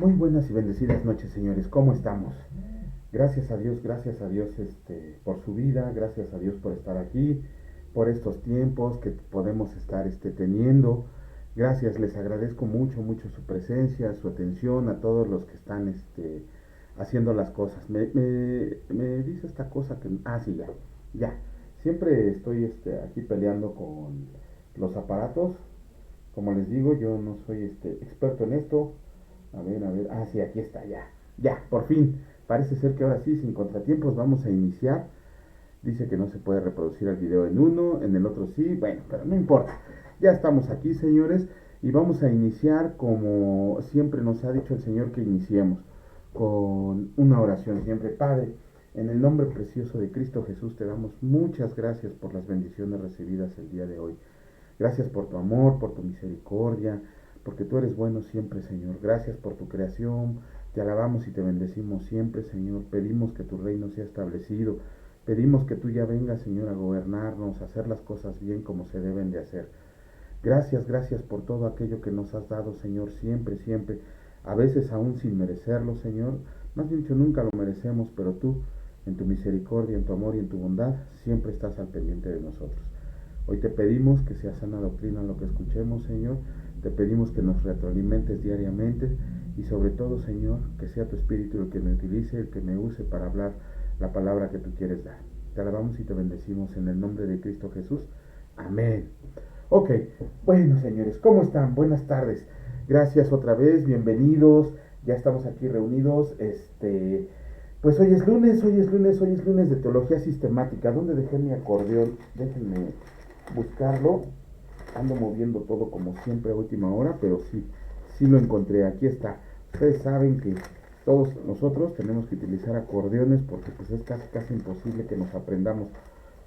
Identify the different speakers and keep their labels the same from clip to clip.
Speaker 1: Muy buenas y bendecidas noches, señores. ¿Cómo estamos? Gracias a Dios por su vida, gracias a Dios por estar aquí, por estos tiempos que podemos estar teniendo. Gracias, les agradezco mucho su presencia, su atención a todos los que están haciendo las cosas. Me dice esta cosa que... Ah, sí, ya. Siempre estoy aquí peleando con los aparatos. Como les digo, yo no soy experto en esto. A ver, ah, sí, aquí está, ya, por fin. Parece ser que ahora sí, sin contratiempos, vamos a iniciar. Dice que no se puede reproducir el video en uno, en el otro sí, bueno, pero no importa. Ya estamos aquí, señores, y vamos a iniciar como siempre nos ha dicho el Señor que iniciemos, con una oración siempre. Padre, en el nombre precioso de Cristo Jesús te damos muchas gracias por las bendiciones recibidas el día de hoy. Gracias por tu amor, por tu misericordia, porque tú eres bueno siempre, Señor. Gracias por tu creación. Te alabamos y te bendecimos siempre, Señor. Pedimos que tu reino sea establecido. Pedimos que tú ya vengas, Señor, a gobernarnos, a hacer las cosas bien como se deben de hacer. Gracias por todo aquello que nos has dado, Señor, siempre. A veces aún sin merecerlo, Señor. Más bien dicho, nunca lo merecemos, pero tú, en tu misericordia, en tu amor y en tu bondad, siempre estás al pendiente de nosotros. Hoy te pedimos que sea sana doctrina lo que escuchemos, Señor. Te pedimos que nos retroalimentes diariamente y sobre todo, Señor, que sea tu Espíritu el que me utilice, el que me use para hablar la palabra que tú quieres dar. Te alabamos y te bendecimos en el nombre de Cristo Jesús. Amén. Ok, bueno, señores, ¿cómo están? Buenas tardes. Gracias otra vez, bienvenidos. Ya estamos aquí reunidos. Pues hoy es lunes de teología sistemática. ¿Dónde dejé mi acordeón? Déjenme buscarlo. Ando moviendo todo como siempre a última hora, pero sí lo encontré. Aquí está. Ustedes saben que todos nosotros tenemos que utilizar acordeones porque pues es casi imposible que nos aprendamos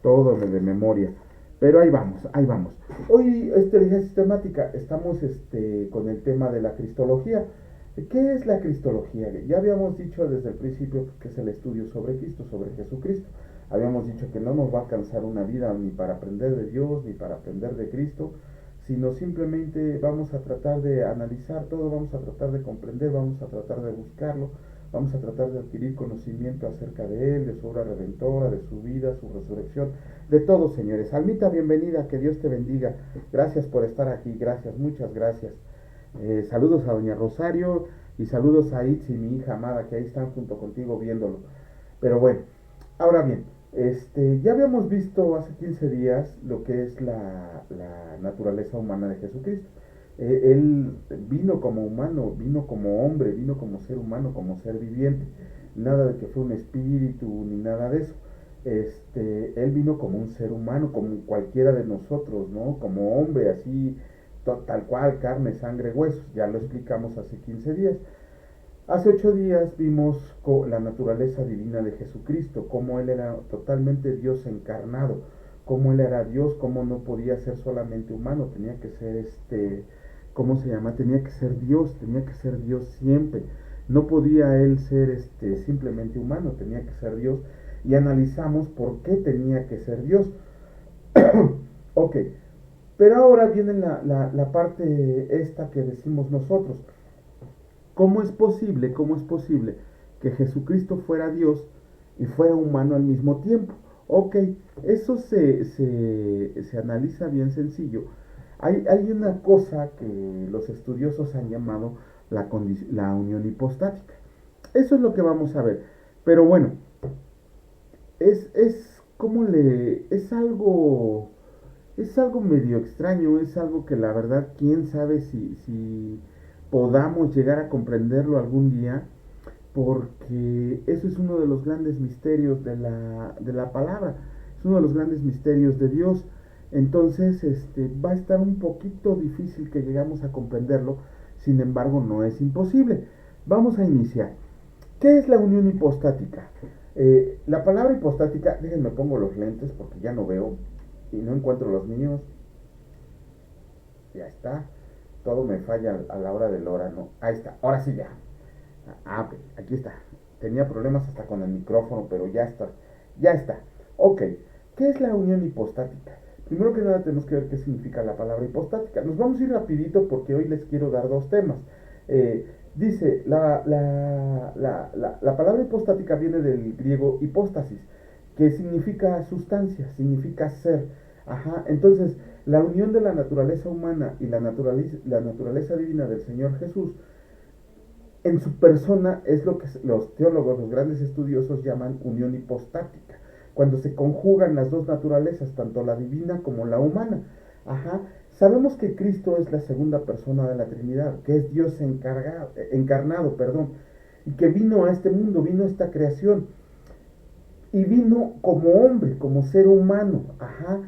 Speaker 1: todo de memoria. Pero ahí vamos, ahí vamos. Hoy, teología sistemática, estamos con el tema de la cristología. ¿Qué es la cristología? Ya habíamos dicho desde el principio que es el estudio sobre Cristo, sobre Jesucristo. Habíamos dicho que no nos va a alcanzar una vida ni para aprender de Dios, ni para aprender de Cristo, sino simplemente vamos a tratar de analizar todo, vamos a tratar de comprender, vamos a tratar de buscarlo, vamos a tratar de adquirir conocimiento acerca de Él, de su obra redentora, de su vida, su resurrección, de todo, señores. Almita, bienvenida, que Dios te bendiga. Gracias por estar aquí, gracias, muchas gracias. Saludos a Doña Rosario y saludos a Itzi, mi hija amada, que ahí están junto contigo viéndolo. Pero bueno, ahora bien, ya habíamos visto hace 15 días lo que es la naturaleza humana de Jesucristo. Él vino como humano, vino como hombre, vino como ser humano, como ser viviente. Nada de que fue un espíritu ni nada de eso. Él vino como un ser humano, como cualquiera de nosotros, ¿no? Como hombre, así, tal cual, carne, sangre, huesos. Ya lo explicamos hace 15 días. Hace 8 días vimos la naturaleza divina de Jesucristo, cómo Él era totalmente Dios encarnado, cómo Él era Dios, cómo no podía ser solamente humano, tenía que ser ¿cómo se llama? Tenía que ser Dios siempre. No podía Él ser simplemente humano, tenía que ser Dios. Y analizamos por qué tenía que ser Dios. Ok, pero ahora viene la parte esta que decimos nosotros. ¿Cómo es posible que Jesucristo fuera Dios y fuera humano al mismo tiempo? Ok, eso se analiza bien sencillo. Hay una cosa que los estudiosos han llamado la unión hipostática. Eso es lo que vamos a ver. Pero bueno, como es algo medio extraño, es algo que la verdad, quién sabe si podamos llegar a comprenderlo algún día, porque eso es uno de los grandes misterios de la palabra, es uno de los grandes misterios de Dios. Entonces, va a estar un poquito difícil que llegamos a comprenderlo, sin embargo, no es imposible. Vamos a iniciar. ¿Qué es la unión hipostática? La palabra hipostática, déjenme pongo los lentes porque ya no veo y no encuentro los míos. Ya está. Todo me falla a la hora del hora, ¿no? Ahí está. Ahora sí ya. Ok. Aquí está. Tenía problemas hasta con el micrófono, pero ya está. Ya está. Ok. ¿Qué es la unión hipostática? Primero que nada tenemos que ver qué significa la palabra hipostática. Nos vamos a ir rapidito porque hoy les quiero dar dos temas. Dice, la palabra hipostática viene del griego hipóstasis, que significa sustancia, significa ser. Ajá, entonces la unión de la naturaleza humana y la naturaleza divina del Señor Jesús en su persona es lo que los teólogos, los grandes estudiosos llaman unión hipostática, cuando se conjugan las dos naturalezas, tanto la divina como la humana. Ajá. Sabemos que Cristo es la segunda persona de la Trinidad, que es Dios encarnado, perdón, y que vino a este mundo, vino a esta creación, y vino como hombre, como ser humano. Ajá.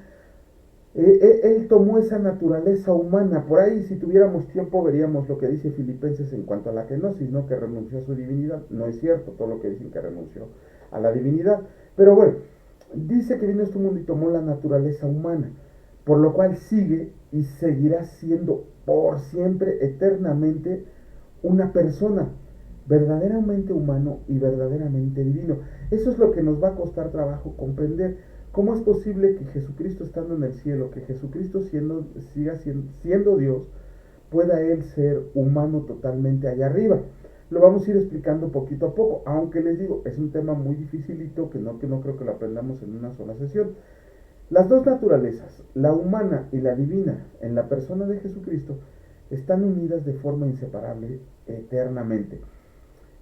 Speaker 1: Él tomó esa naturaleza humana. Por ahí, si tuviéramos tiempo, veríamos lo que dice Filipenses en cuanto a la kenosis, ¿no? Que renunció a su divinidad. No es cierto todo lo que dicen que renunció a la divinidad. Pero bueno, dice que vino a este mundo y tomó la naturaleza humana, por lo cual sigue y seguirá siendo por siempre, eternamente, una persona verdaderamente humano y verdaderamente divino. Eso es lo que nos va a costar trabajo comprender. ¿Cómo es posible que Jesucristo estando en el cielo, que Jesucristo siga siendo Dios, pueda Él ser humano totalmente allá arriba? Lo vamos a ir explicando poquito a poco, aunque les digo, es un tema muy dificilito que no creo que lo aprendamos en una sola sesión. Las dos naturalezas, la humana y la divina, en la persona de Jesucristo, están unidas de forma inseparable eternamente.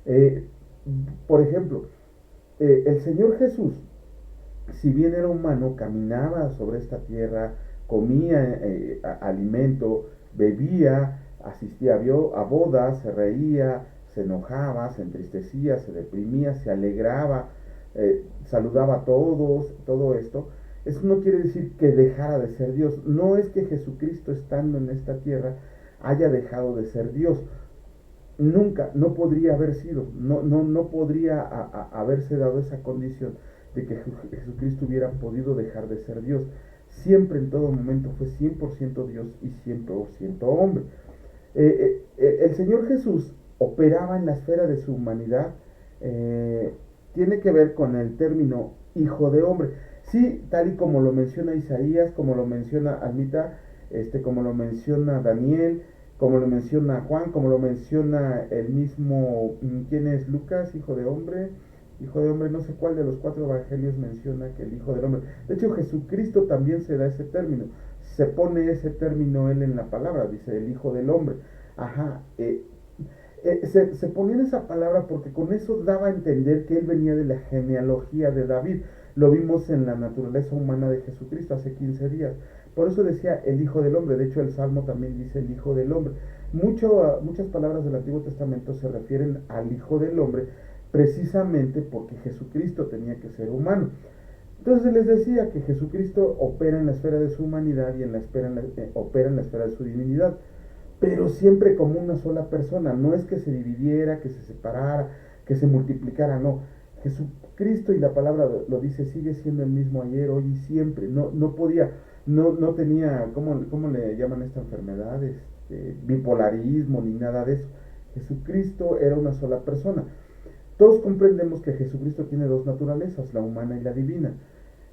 Speaker 1: Eh, por ejemplo, el Señor Jesús, si bien era humano, caminaba sobre esta tierra, comía alimento, bebía, asistía a bodas, se reía, se enojaba, se entristecía, se deprimía, se alegraba, saludaba a todos, todo esto. Eso no quiere decir que dejara de ser Dios. No es que Jesucristo estando en esta tierra haya dejado de ser Dios. Nunca, no podría haber sido, no podría haberse dado esa condición de que Jesucristo hubiera podido dejar de ser Dios. Siempre, en todo momento, fue 100% Dios y 100% hombre. El Señor Jesús operaba en la esfera de su humanidad, eh, tiene que ver con el término hijo de hombre. Sí, tal y como lo menciona Isaías, como lo menciona Almita, como lo menciona Daniel, como lo menciona Juan, como lo menciona el mismo, ¿quién es Lucas? Hijo de hombre. Hijo de hombre, no sé cuál de los cuatro evangelios menciona que el Hijo del Hombre. De hecho, Jesucristo también se da ese término. Se pone ese término él en la palabra, dice el Hijo del Hombre. Ajá. Se ponía en esa palabra porque con eso daba a entender que él venía de la genealogía de David. Lo vimos en la naturaleza humana de Jesucristo hace 15 días. Por eso decía el Hijo del Hombre. De hecho, el Salmo también dice el Hijo del Hombre. Muchas palabras del Antiguo Testamento se refieren al Hijo del Hombre precisamente porque Jesucristo tenía que ser humano. Entonces les decía que Jesucristo opera en la esfera de su humanidad y opera en la esfera de su divinidad, pero siempre como una sola persona. No es que se dividiera, que se separara, que se multiplicara, no. Jesucristo, y la palabra lo dice, sigue siendo el mismo ayer, hoy y siempre. No podía, no tenía, ¿cómo le llaman esta enfermedad? Bipolarismo ni nada de eso. Jesucristo era una sola persona. Todos comprendemos que Jesucristo tiene dos naturalezas, la humana y la divina.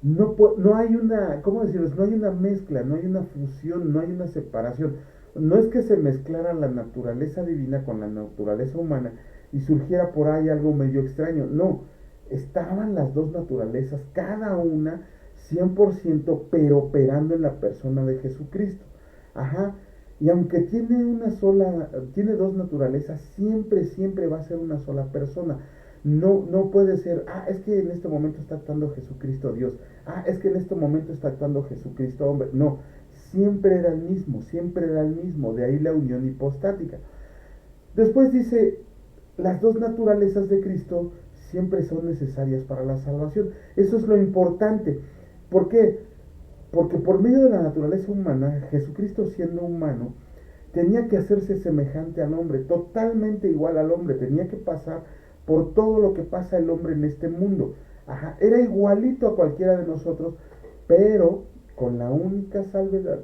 Speaker 1: No hay una, ¿cómo decirlo? No hay una mezcla, no hay una fusión, no hay una separación. No es que se mezclara la naturaleza divina con la naturaleza humana y surgiera por ahí algo medio extraño. No, estaban las dos naturalezas, cada una 100%, pero operando en la persona de Jesucristo. Ajá. Y aunque tiene dos naturalezas, siempre va a ser una sola persona. No puede ser, es que en este momento está actuando Jesucristo Dios. Es que en este momento está actuando Jesucristo hombre. No, siempre era el mismo. De ahí la unión hipostática. Después dice, las dos naturalezas de Cristo siempre son necesarias para la salvación. Eso es lo importante. ¿Por qué? Porque por medio de la naturaleza humana, Jesucristo siendo humano, tenía que hacerse semejante al hombre, totalmente igual al hombre, tenía que pasar por todo lo que pasa el hombre en este mundo. Ajá, era igualito a cualquiera de nosotros, pero con la única salvedad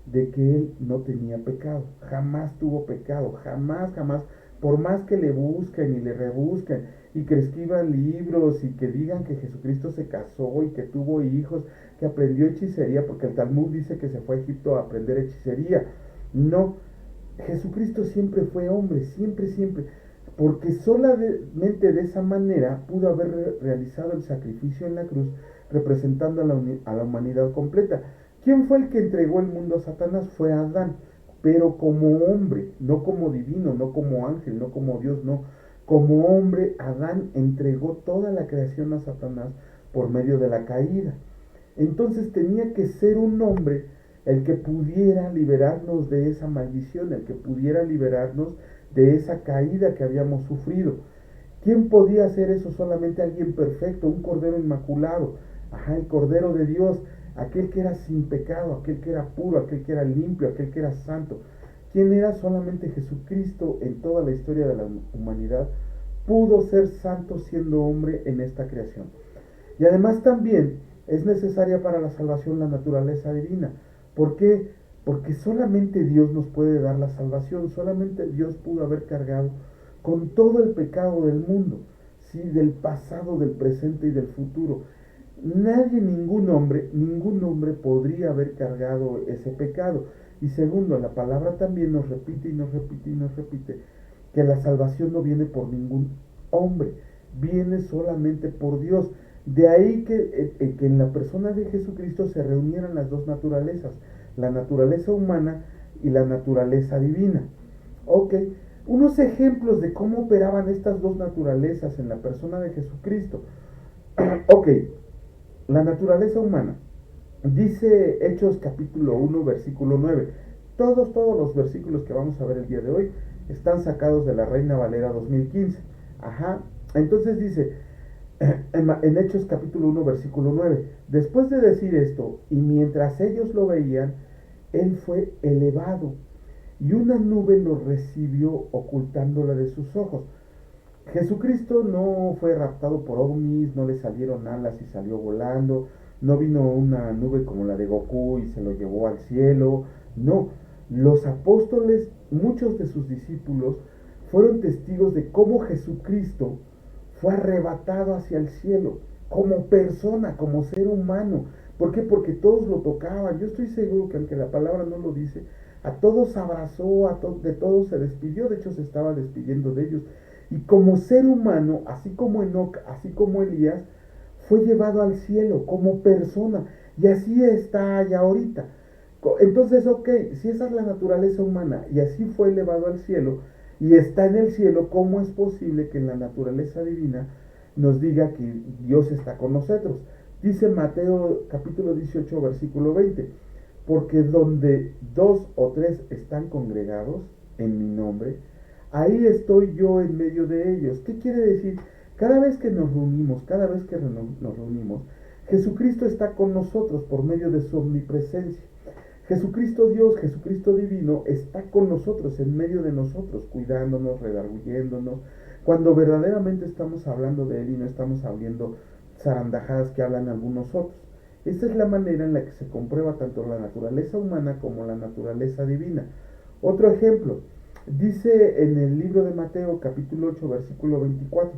Speaker 1: de que él no tenía pecado, jamás tuvo pecado, jamás, por más que le busquen y le rebusquen y que escriban libros y que digan que Jesucristo se casó y que tuvo hijos, que aprendió hechicería, porque el Talmud dice que se fue a Egipto a aprender hechicería. No, Jesucristo siempre fue hombre, siempre, siempre, porque solamente de esa manera pudo haber realizado el sacrificio en la cruz, representando a la humanidad completa. ¿Quién fue el que entregó el mundo a Satanás? Fue Adán, pero como hombre, no como divino, no como ángel, no como Dios, no. Como hombre, Adán entregó toda la creación a Satanás por medio de la caída. Entonces tenía que ser un hombre el que pudiera liberarnos de esa maldición, el que pudiera liberarnos de esa caída que habíamos sufrido. ¿Quién podía hacer eso? Solamente alguien perfecto, un cordero inmaculado, ajá, el cordero de Dios, aquel que era sin pecado, aquel que era puro, aquel que era limpio, aquel que era santo. ¿Quién era? Solamente Jesucristo en toda la historia de la humanidad pudo ser santo siendo hombre en esta creación. Y además también es necesaria para la salvación la naturaleza divina. ¿Por qué? Porque solamente Dios nos puede dar la salvación, solamente Dios pudo haber cargado con todo el pecado del mundo, ¿sí? Del pasado, del presente y del futuro. Nadie, ningún hombre podría haber cargado ese pecado. Y segundo, la palabra también nos repite y nos repite y nos repite que la salvación no viene por ningún hombre, viene solamente por Dios. De ahí que en la persona de Jesucristo se reunieran las dos naturalezas, la naturaleza humana y la naturaleza divina. Ok, unos ejemplos de cómo operaban estas dos naturalezas en la persona de Jesucristo. Ok, la naturaleza humana. Dice Hechos capítulo 1, versículo 9. Todos los versículos que vamos a ver el día de hoy están sacados de la Reina Valera 2015. Ajá, entonces dice, en Hechos capítulo 1, versículo 9, después de decir esto, y mientras ellos lo veían, él fue elevado, y una nube lo recibió ocultándola de sus ojos. Jesucristo no fue raptado por ovnis, no le salieron alas y salió volando, no vino una nube como la de Goku y se lo llevó al cielo, no. Los apóstoles, muchos de sus discípulos, fueron testigos de cómo Jesucristo fue arrebatado hacia el cielo, como persona, como ser humano. ¿Por qué? Porque todos lo tocaban. Yo estoy seguro que aunque la palabra no lo dice, a todos abrazó, de todos se despidió, de hecho se estaba despidiendo de ellos. Y como ser humano, así como Enoc, así como Elías, fue llevado al cielo como persona. Y así está allá ahorita. Entonces, ok, si esa es la naturaleza humana y así fue elevado al cielo y está en el cielo, ¿cómo es posible que en la naturaleza divina nos diga que Dios está con nosotros? Dice Mateo capítulo 18, versículo 20, porque donde dos o tres están congregados en mi nombre, ahí estoy yo en medio de ellos. ¿Qué quiere decir? Cada vez que nos reunimos, Jesucristo está con nosotros por medio de su omnipresencia. Jesucristo Dios, Jesucristo divino, está con nosotros, en medio de nosotros, cuidándonos, redarguyéndonos. Cuando verdaderamente estamos hablando de Él y no estamos hablando zarandajadas que hablan algunos otros. Esta es la manera en la que se comprueba tanto la naturaleza humana como la naturaleza divina. Otro ejemplo, dice en el libro de Mateo capítulo 8 versículo 24,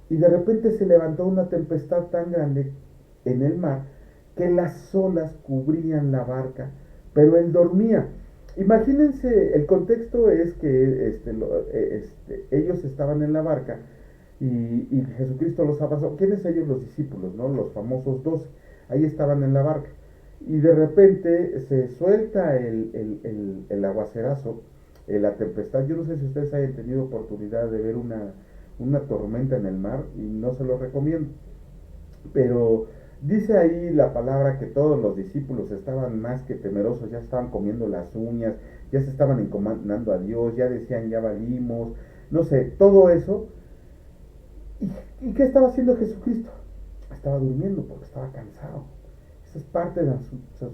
Speaker 1: y de repente se levantó una tempestad tan grande en el mar que las olas cubrían la barca, pero él dormía. Imagínense, el contexto es que ellos estaban en la barca y Jesucristo los abrazó. ¿Quiénes ellos? Los discípulos, ¿no? Los famosos 12. Ahí estaban en la barca. Y de repente se suelta el aguacerazo, la tempestad. Yo no sé si ustedes hayan tenido oportunidad de ver una tormenta en el mar y no se lo recomiendo. Pero dice ahí la palabra que todos los discípulos estaban más que temerosos, ya estaban comiendo las uñas, ya se estaban encomendando a Dios, ya decían ya valimos, no sé, todo eso. ¿Y qué estaba haciendo Jesucristo? Estaba durmiendo porque estaba cansado. Esa es parte de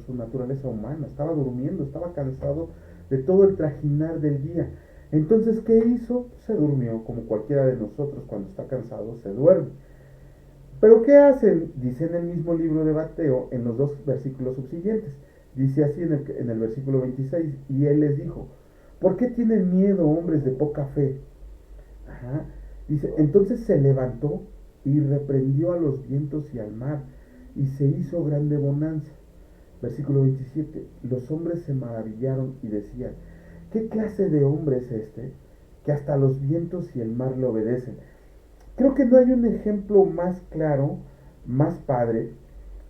Speaker 1: su naturaleza humana. Estaba durmiendo, estaba cansado de todo el trajinar del día. Entonces, ¿qué hizo? Se durmió, como cualquiera de nosotros cuando está cansado se duerme. Pero ¿qué hacen? Dice en el mismo libro de Mateo, en los dos versículos subsiguientes. Dice así en el versículo 26, y él les dijo, ¿por qué tienen miedo, hombres de poca fe? Ajá. Dice, entonces se levantó y reprendió a los vientos y al mar, y se hizo grande bonanza. Versículo 27, los hombres se maravillaron y decían, ¿Qué clase de hombre es este que hasta los vientos y el mar le obedecen? Creo que no hay un ejemplo más claro, más padre,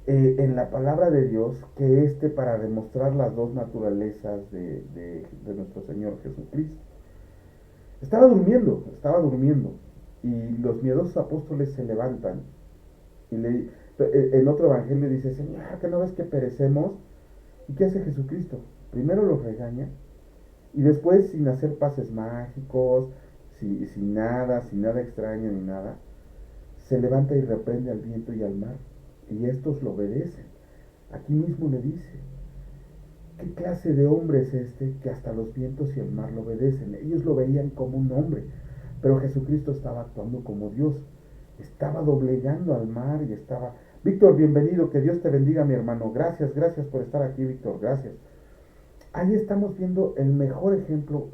Speaker 1: en la palabra de Dios que este para demostrar las dos naturalezas de nuestro Señor Jesucristo. Estaba durmiendo, y los miedosos apóstoles se levantan y en otro evangelio dice, Señor, ¿que no ves que perecemos? ¿Y qué hace Jesucristo? Primero los regaña y después, sin hacer pases mágicos, sin nada extraño ni nada, se levanta y reprende al viento y al mar, y estos lo obedecen. Aquí mismo le dice, ¿qué clase de hombre es este que hasta los vientos y el mar lo obedecen? Ellos lo veían como un hombre, pero Jesucristo estaba actuando como Dios. Estaba doblegando al mar y estaba... Víctor, bienvenido, que Dios te bendiga, mi hermano. Gracias, gracias por estar aquí, Víctor, gracias. Ahí estamos viendo el mejor ejemplo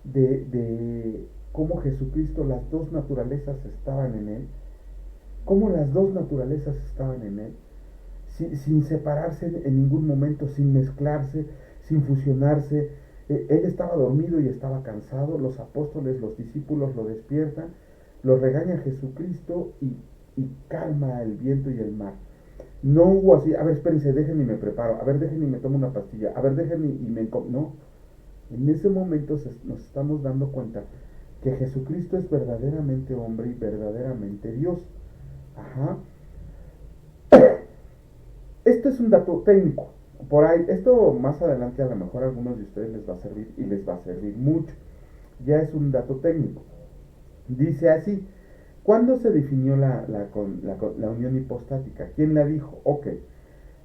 Speaker 1: de cómo Jesucristo, las dos naturalezas estaban en él, cómo las dos naturalezas estaban en él, sin separarse en ningún momento, sin mezclarse, sin fusionarse. Él estaba dormido y estaba cansado, los apóstoles, los discípulos lo despiertan, lo regaña Jesucristo y calma el viento y el mar. No hubo así, a ver, espérense, déjenme y me preparo, a ver, déjenme y me tomo una pastilla, a ver, déjenme y me... No, en ese momento nos estamos dando cuenta que Jesucristo es verdaderamente hombre y verdaderamente Dios. Ajá. Esto es un dato técnico. Por ahí, esto más adelante a lo mejor a algunos de ustedes les va a servir y les va a servir mucho. Ya es un dato técnico. Dice así, ¿cuándo se definió la unión hipostática? ¿Quién la dijo? Ok.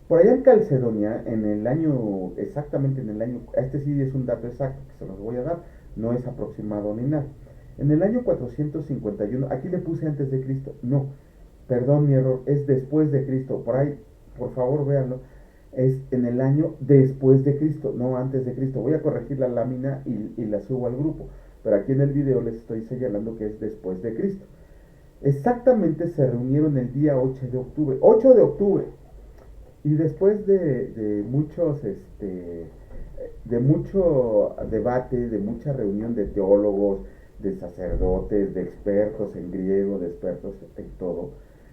Speaker 1: Por allá en Calcedonia, en el año, exactamente en el año, este sí es un dato exacto que se los voy a dar, no es aproximado ni nada. En el año 451, aquí le puse antes de Cristo, no, perdón mi error, es después de Cristo, por ahí, por favor véanlo, es en el año después de Cristo, no antes de Cristo. Voy a corregir la lámina y la subo al grupo, pero aquí en el video les estoy señalando que es después de Cristo. Exactamente se reunieron el día 8 de octubre, y después de muchos, de mucho debate, de mucha reunión de teólogos, de sacerdotes, de expertos en griego, de expertos en todo,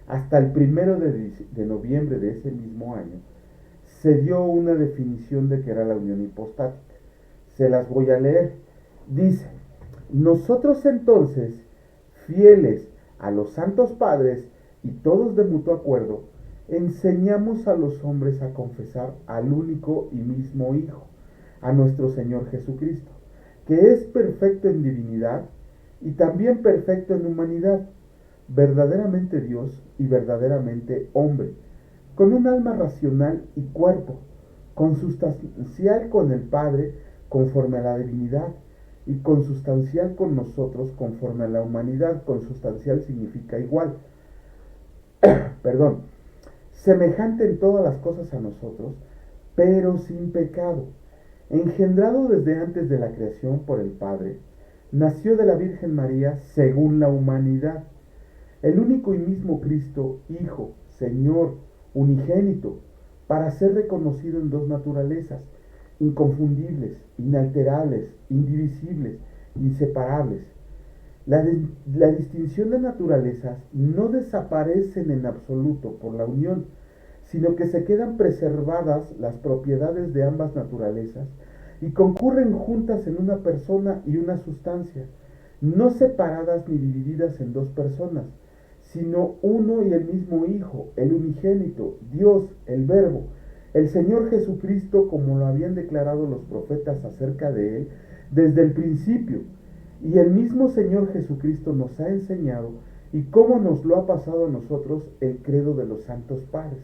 Speaker 1: hasta el 1 de noviembre de ese mismo año, se dio una definición de que era la unión hipostática. Se las voy a leer. Dice, nosotros entonces, fieles a los santos padres y todos de mutuo acuerdo, enseñamos a los hombres a confesar al único y mismo Hijo, a nuestro Señor Jesucristo, que es perfecto en divinidad y también perfecto en humanidad, verdaderamente Dios y verdaderamente hombre, con un alma racional y cuerpo, consustancial con el Padre conforme a la divinidad y consustancial con nosotros conforme a la humanidad. Consustancial significa igual, perdón, semejante en todas las cosas a nosotros, pero sin pecado, engendrado desde antes de la creación por el Padre, nació de la Virgen María según la humanidad, el único y mismo Cristo, Hijo, Señor, unigénito, para ser reconocido en dos naturalezas, inconfundibles, inalterables, indivisibles, inseparables. La distinción de naturalezas no desaparecen en absoluto por la unión, sino que se quedan preservadas las propiedades de ambas naturalezas y concurren juntas en una persona y una sustancia, no separadas ni divididas en dos personas, sino uno y el mismo Hijo, el unigénito, Dios, el Verbo, el Señor Jesucristo, como lo habían declarado los profetas acerca de él desde el principio. Y el mismo Señor Jesucristo nos ha enseñado y cómo nos lo ha pasado a nosotros el credo de los santos padres.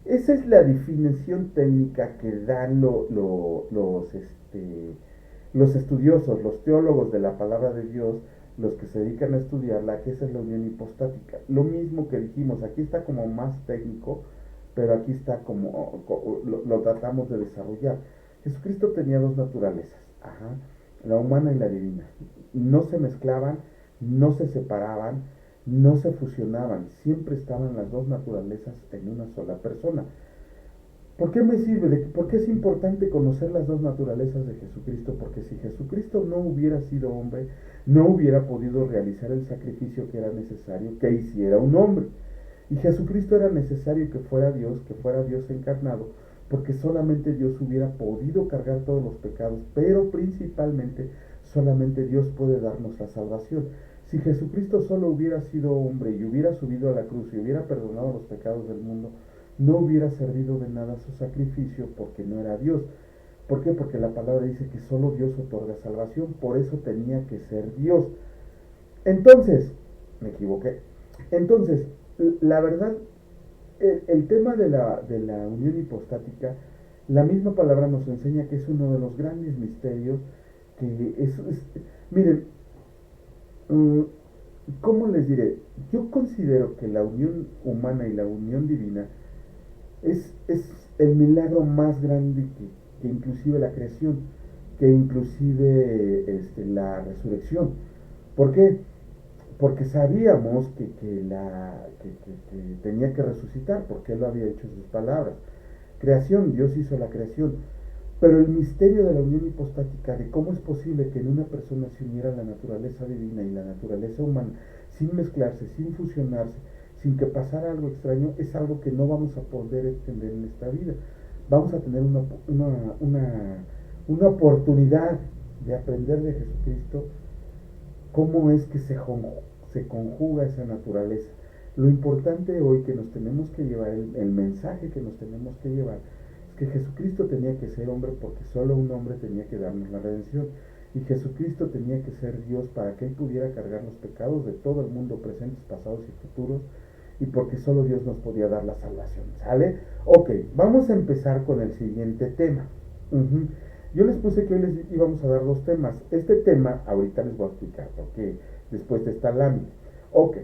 Speaker 1: Esa es la definición técnica que dan los estudiosos, los teólogos de la palabra de Dios, los que se dedican a estudiarla, que esa es la unión hipostática. Lo mismo que dijimos, aquí está como más técnico, pero aquí está como lo tratamos de desarrollar. Jesucristo tenía dos naturalezas, ajá, la humana y la divina. No se mezclaban, no se separaban, no se fusionaban, siempre estaban las dos naturalezas en una sola persona. ¿Por qué me sirve? ¿Por qué es importante conocer las dos naturalezas de Jesucristo? Porque si Jesucristo no hubiera sido hombre, no hubiera podido realizar el sacrificio que era necesario que hiciera un hombre. Y Jesucristo era necesario que fuera Dios encarnado, porque solamente Dios hubiera podido cargar todos los pecados, pero principalmente solamente Dios puede darnos la salvación. Si Jesucristo solo hubiera sido hombre y hubiera subido a la cruz y hubiera perdonado los pecados del mundo, no hubiera servido de nada su sacrificio porque no era Dios. ¿Por qué? Porque la palabra dice que solo Dios otorga salvación, por eso tenía que ser Dios. Entonces, me equivoqué. Entonces, la verdad, el tema de la unión hipostática, la misma palabra nos enseña que es uno de los grandes misterios, que miren, ¿cómo les diré? Yo considero que la unión humana y la unión divina es el milagro más grande que inclusive la creación, que inclusive la resurrección. ¿Por qué? Porque sabíamos que tenía que resucitar, porque Él lo había hecho en sus palabras. Creación, Dios hizo la creación. Pero el misterio de la unión hipostática, de cómo es posible que en una persona se uniera la naturaleza divina y la naturaleza humana, sin mezclarse, sin fusionarse, sin que pasara algo extraño, es algo que no vamos a poder entender en esta vida. Vamos a tener una oportunidad de aprender de Jesucristo cómo es que se conjuga esa naturaleza. Lo importante hoy que nos tenemos que llevar, el mensaje que nos tenemos que llevar, es que Jesucristo tenía que ser hombre porque solo un hombre tenía que darnos la redención. Y Jesucristo tenía que ser Dios para que Él pudiera cargar los pecados de todo el mundo, presentes, pasados y futuros, y porque solo Dios nos podía dar la salvación. ¿Sale? Ok, vamos a empezar con el siguiente tema. Yo les puse que hoy les íbamos a dar dos temas. Este tema, ahorita les voy a explicar, porque después de esta lámina. Ok.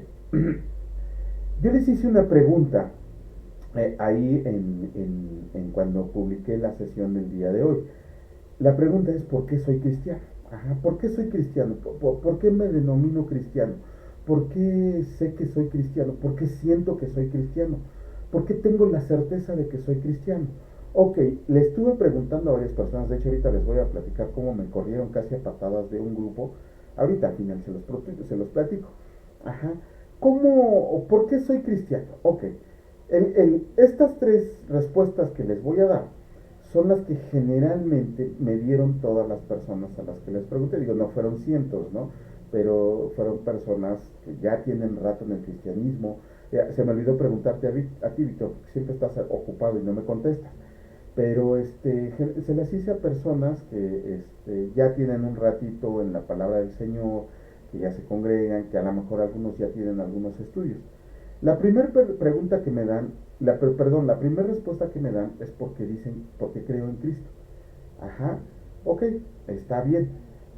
Speaker 1: Yo les hice una pregunta ahí en cuando publiqué la sesión del día de hoy. La pregunta es: ¿por qué soy cristiano? Ajá, ¿por qué soy cristiano? ¿Por qué me denomino cristiano? ¿Por qué sé que soy cristiano? ¿Por qué siento que soy cristiano? ¿Por qué tengo la certeza de que soy cristiano? Ok, le estuve preguntando a varias personas, de hecho ahorita les voy a platicar cómo me corrieron casi a patadas de un grupo, ahorita al final se los platico. Ajá, ¿por qué soy cristiano? Ok, estas tres respuestas que les voy a dar son las que generalmente me dieron todas las personas a las que les pregunté. Digo, no fueron cientos, ¿no? Pero fueron personas que ya tienen rato en el cristianismo. Se me olvidó preguntarte a ti, Víctor, porque siempre estás ocupado y no me contestas. Pero se las hice a personas que ya tienen un ratito en la palabra del Señor, que ya se congregan, que a lo mejor algunos ya tienen algunos estudios. La primera pregunta que me dan, la primera respuesta que me dan es porque creo en Cristo. Ajá, ok, está bien.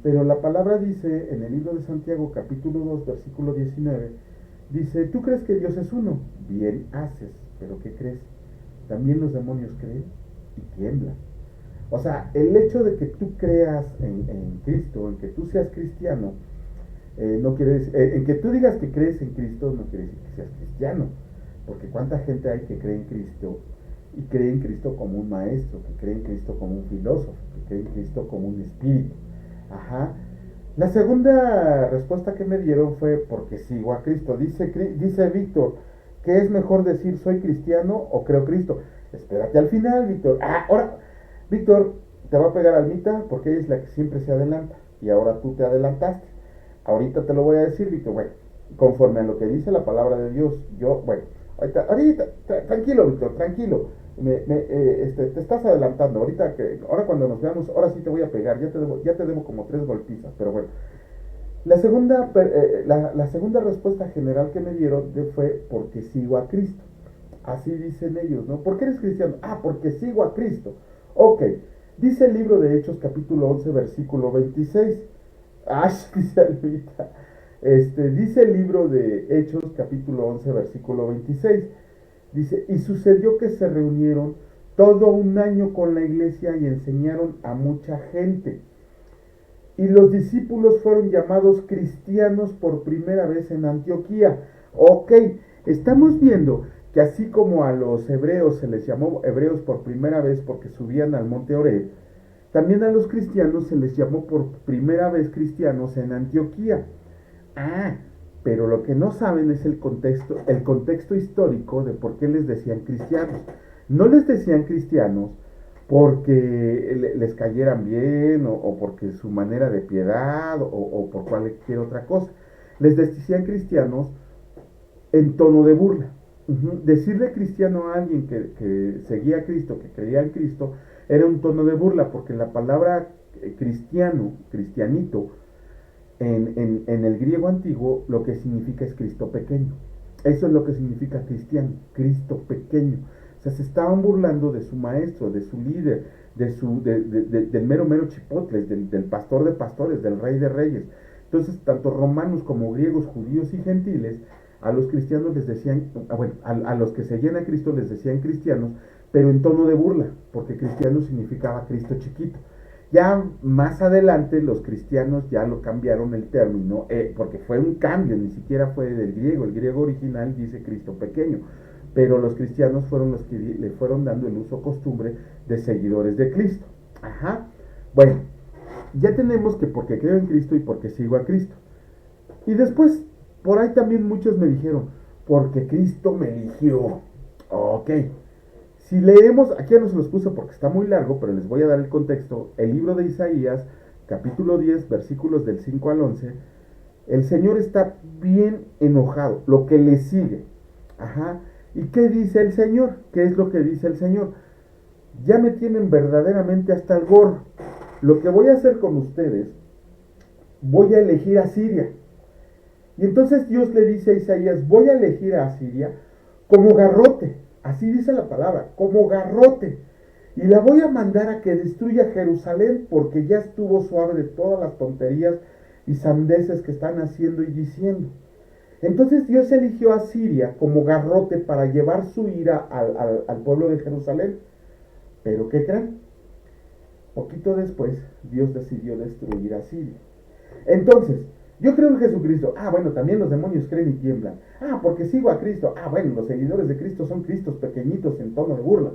Speaker 1: Pero la palabra dice en el libro de Santiago, capítulo 2, versículo 19, dice: ¿tú crees que Dios es uno? Bien haces, pero ¿qué crees? También los demonios creen y tiemblan. O sea, el hecho de que tú creas en Cristo, en que tú seas cristiano, no quiere decir, en que tú digas que crees en Cristo no quiere decir que seas cristiano, porque cuánta gente hay que cree en Cristo y cree en Cristo como un maestro, que cree en Cristo como un filósofo, que cree en Cristo como un espíritu. Ajá. La segunda respuesta que me dieron fue: porque sigo a Cristo. Dice Víctor, ¿qué es mejor decir soy cristiano o creo Cristo? Espérate al final, Víctor. Ahora, Víctor, te va a pegar Almita porque ella es la que siempre se adelanta y ahora tú te adelantaste. Ahorita te lo voy a decir, Víctor. Bueno, conforme a lo que dice la palabra de Dios, ahorita, tranquilo, Víctor, tranquilo. Te estás adelantando. Ahora cuando nos veamos, ahora sí te voy a pegar. Ya te debo como 3 golpizas, pero bueno. La segunda respuesta general que me dieron fue: porque sigo a Cristo. Así dicen ellos, ¿no? ¿Por qué eres cristiano? Porque sigo a Cristo. Ok, dice el libro de Hechos capítulo 11 versículo 26. Dice Alvita. Dice el libro de Hechos capítulo 11 versículo 26. Dice: y sucedió que se reunieron todo un año con la iglesia y enseñaron a mucha gente. Y los discípulos fueron llamados cristianos por primera vez en Antioquía. Ok, estamos viendo que así como a los hebreos se les llamó hebreos por primera vez porque subían al monte Oreb, también a los cristianos se les llamó por primera vez cristianos en Antioquía. Ah, pero lo que no saben es el contexto histórico de por qué les decían cristianos. No les decían cristianos porque les cayeran bien o porque su manera de piedad o por cualquier otra cosa. Les decían cristianos en tono de burla. Decirle cristiano a alguien que seguía a Cristo, que creía en Cristo, era un tono de burla, porque la palabra cristiano, cristianito, en el griego antiguo, lo que significa es Cristo pequeño. Eso es lo que significa cristiano, Cristo pequeño. O sea, se estaban burlando de su maestro, de su líder, del mero mero chipotles, del pastor de pastores, del rey de reyes. Entonces, tanto romanos como griegos, judíos y gentiles, a los cristianos les decían, bueno, a los que seguían a Cristo les decían cristianos, pero en tono de burla, porque cristiano significaba Cristo chiquito. Ya más adelante los cristianos ya lo cambiaron el término, porque fue un cambio, ni siquiera fue del griego. El griego original dice Cristo pequeño, pero los cristianos fueron los que le fueron dando el uso costumbre de seguidores de Cristo. Ajá. Bueno, ya tenemos que porque creo en Cristo y porque sigo a Cristo. Y después, por ahí también muchos me dijeron, porque Cristo me eligió. Ok. Si leemos, aquí ya no se los puse porque está muy largo, pero les voy a dar el contexto. El libro de Isaías, capítulo 10, versículos del 5 al 11, el Señor está bien enojado, lo que le sigue. Ajá. ¿Y qué dice el Señor? ¿Qué es lo que dice el Señor? Ya me tienen verdaderamente hasta el gorro. Lo que voy a hacer con ustedes, voy a elegir a Siria. Y entonces Dios le dice a Isaías, voy a elegir a Siria como garrote. Así dice la palabra, como garrote. Y la voy a mandar a que destruya Jerusalén porque ya estuvo suave de todas las tonterías y sandeces que están haciendo y diciendo. Entonces Dios eligió a Siria como garrote para llevar su ira al pueblo de Jerusalén. Pero ¿qué creen? Poquito después Dios decidió destruir a Siria. Entonces, yo creo en Jesucristo. Ah, bueno, también los demonios creen y tiemblan. Ah, porque sigo a Cristo. Ah, bueno, los seguidores de Cristo son Cristos pequeñitos en tono de burla.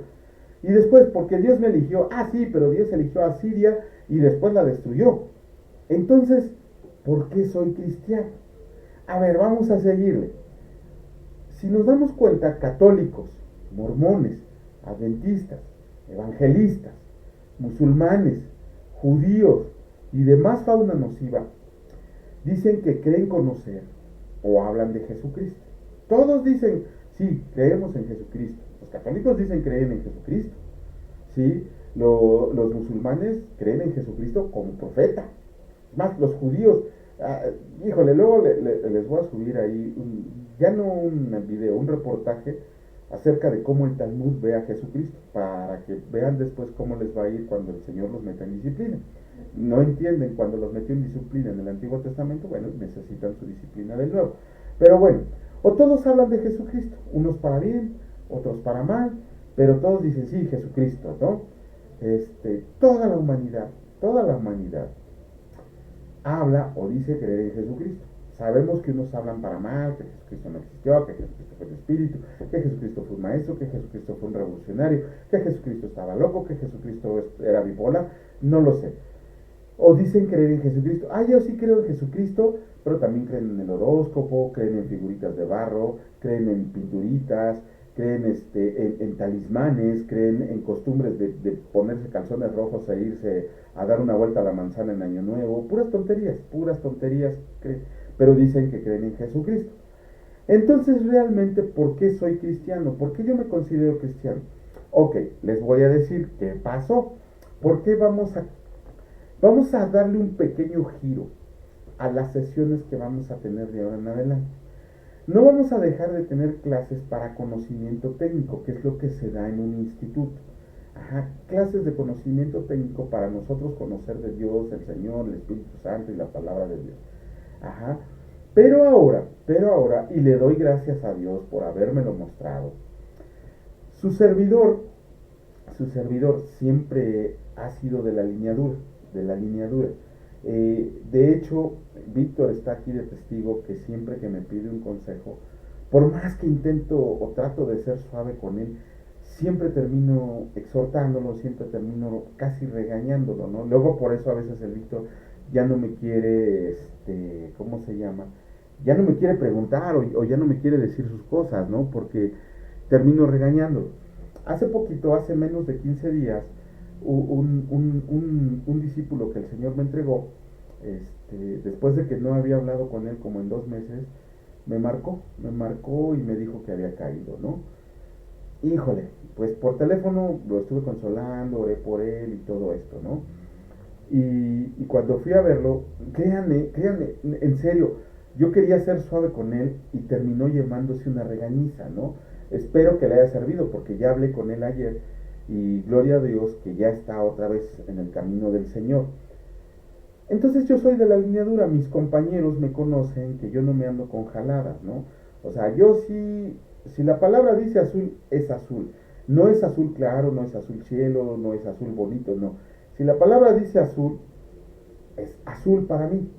Speaker 1: Y después, porque Dios me eligió. Ah, sí, pero Dios eligió a Siria y después la destruyó. Entonces, ¿por qué soy cristiano? A ver, vamos a seguirle. Si nos damos cuenta, católicos, mormones, adventistas, evangelistas, musulmanes, judíos y demás fauna nociva, dicen que creen conocer o hablan de Jesucristo. Todos dicen, sí, creemos en Jesucristo. Los católicos dicen creen en Jesucristo. ¿Sí? Los musulmanes creen en Jesucristo como profeta. Más los judíos, híjole, luego les voy a subir ahí, ya no un video, un reportaje acerca de cómo el Talmud ve a Jesucristo, para que vean después cómo les va a ir cuando el Señor los meta en disciplina. No entienden cuando los metió en disciplina en el Antiguo Testamento, bueno, necesitan su disciplina del Nuevo. Pero bueno, o todos hablan de Jesucristo, unos para bien, otros para mal, pero todos dicen, sí, Jesucristo, ¿no? Toda la humanidad habla o dice creer en Jesucristo. Sabemos que unos hablan para mal, que Jesucristo no existió, que Jesucristo fue el Espíritu, que Jesucristo fue un maestro, que Jesucristo fue un revolucionario, que Jesucristo estaba loco, que Jesucristo era bipolar, no lo sé. O dicen creer en Jesucristo. Ah, yo sí creo en Jesucristo, pero también creen en el horóscopo, creen en figuritas de barro, creen en pinturitas, creen en talismanes, creen en costumbres de ponerse calzones rojos e irse a dar una vuelta a la manzana en Año Nuevo. Puras tonterías, pero dicen que creen en Jesucristo. Entonces, realmente, ¿por qué soy cristiano? ¿Por qué yo me considero cristiano? Ok, les voy a decir qué pasó. ¿Por qué vamos a darle un pequeño giro a las sesiones que vamos a tener de ahora en adelante? No vamos a dejar de tener clases para conocimiento técnico, que es lo que se da en un instituto. Ajá, clases de conocimiento técnico para nosotros conocer de Dios, el Señor, el Espíritu Santo y la palabra de Dios. Ajá. Pero ahora, y le doy gracias a Dios por habérmelo mostrado, su servidor siempre ha sido de la lineadura. De hecho, Víctor está aquí de testigo que siempre que me pide un consejo, por más que intento o trato de ser suave con él, siempre termino exhortándolo, siempre termino casi regañándolo, ¿no? Luego por eso a veces el Víctor ya no me quiere, ¿cómo se llama? Ya no me quiere preguntar o ya no me quiere decir sus cosas, ¿no? Porque termino regañándolo. Hace poquito, hace menos de 15 días, un discípulo que el Señor me entregó, después de que no había hablado con él como en 2 meses, me marcó y me dijo que había caído, ¿no? Híjole, pues por teléfono lo estuve consolando, oré por él y todo esto, ¿no? Y cuando fui a verlo, créanme, en serio, yo quería ser suave con él y terminó llamándose una regañiza, ¿no? Espero que le haya servido porque ya hablé con él ayer y gloria a Dios que ya está otra vez en el camino del Señor. Entonces yo soy de la línea dura, mis compañeros me conocen que yo no me ando con jaladas, ¿no? O sea, yo sí, si la palabra dice azul, es azul. No es azul claro, no es azul cielo, no es azul bonito, no. Si la palabra dice azul, es azul para mí.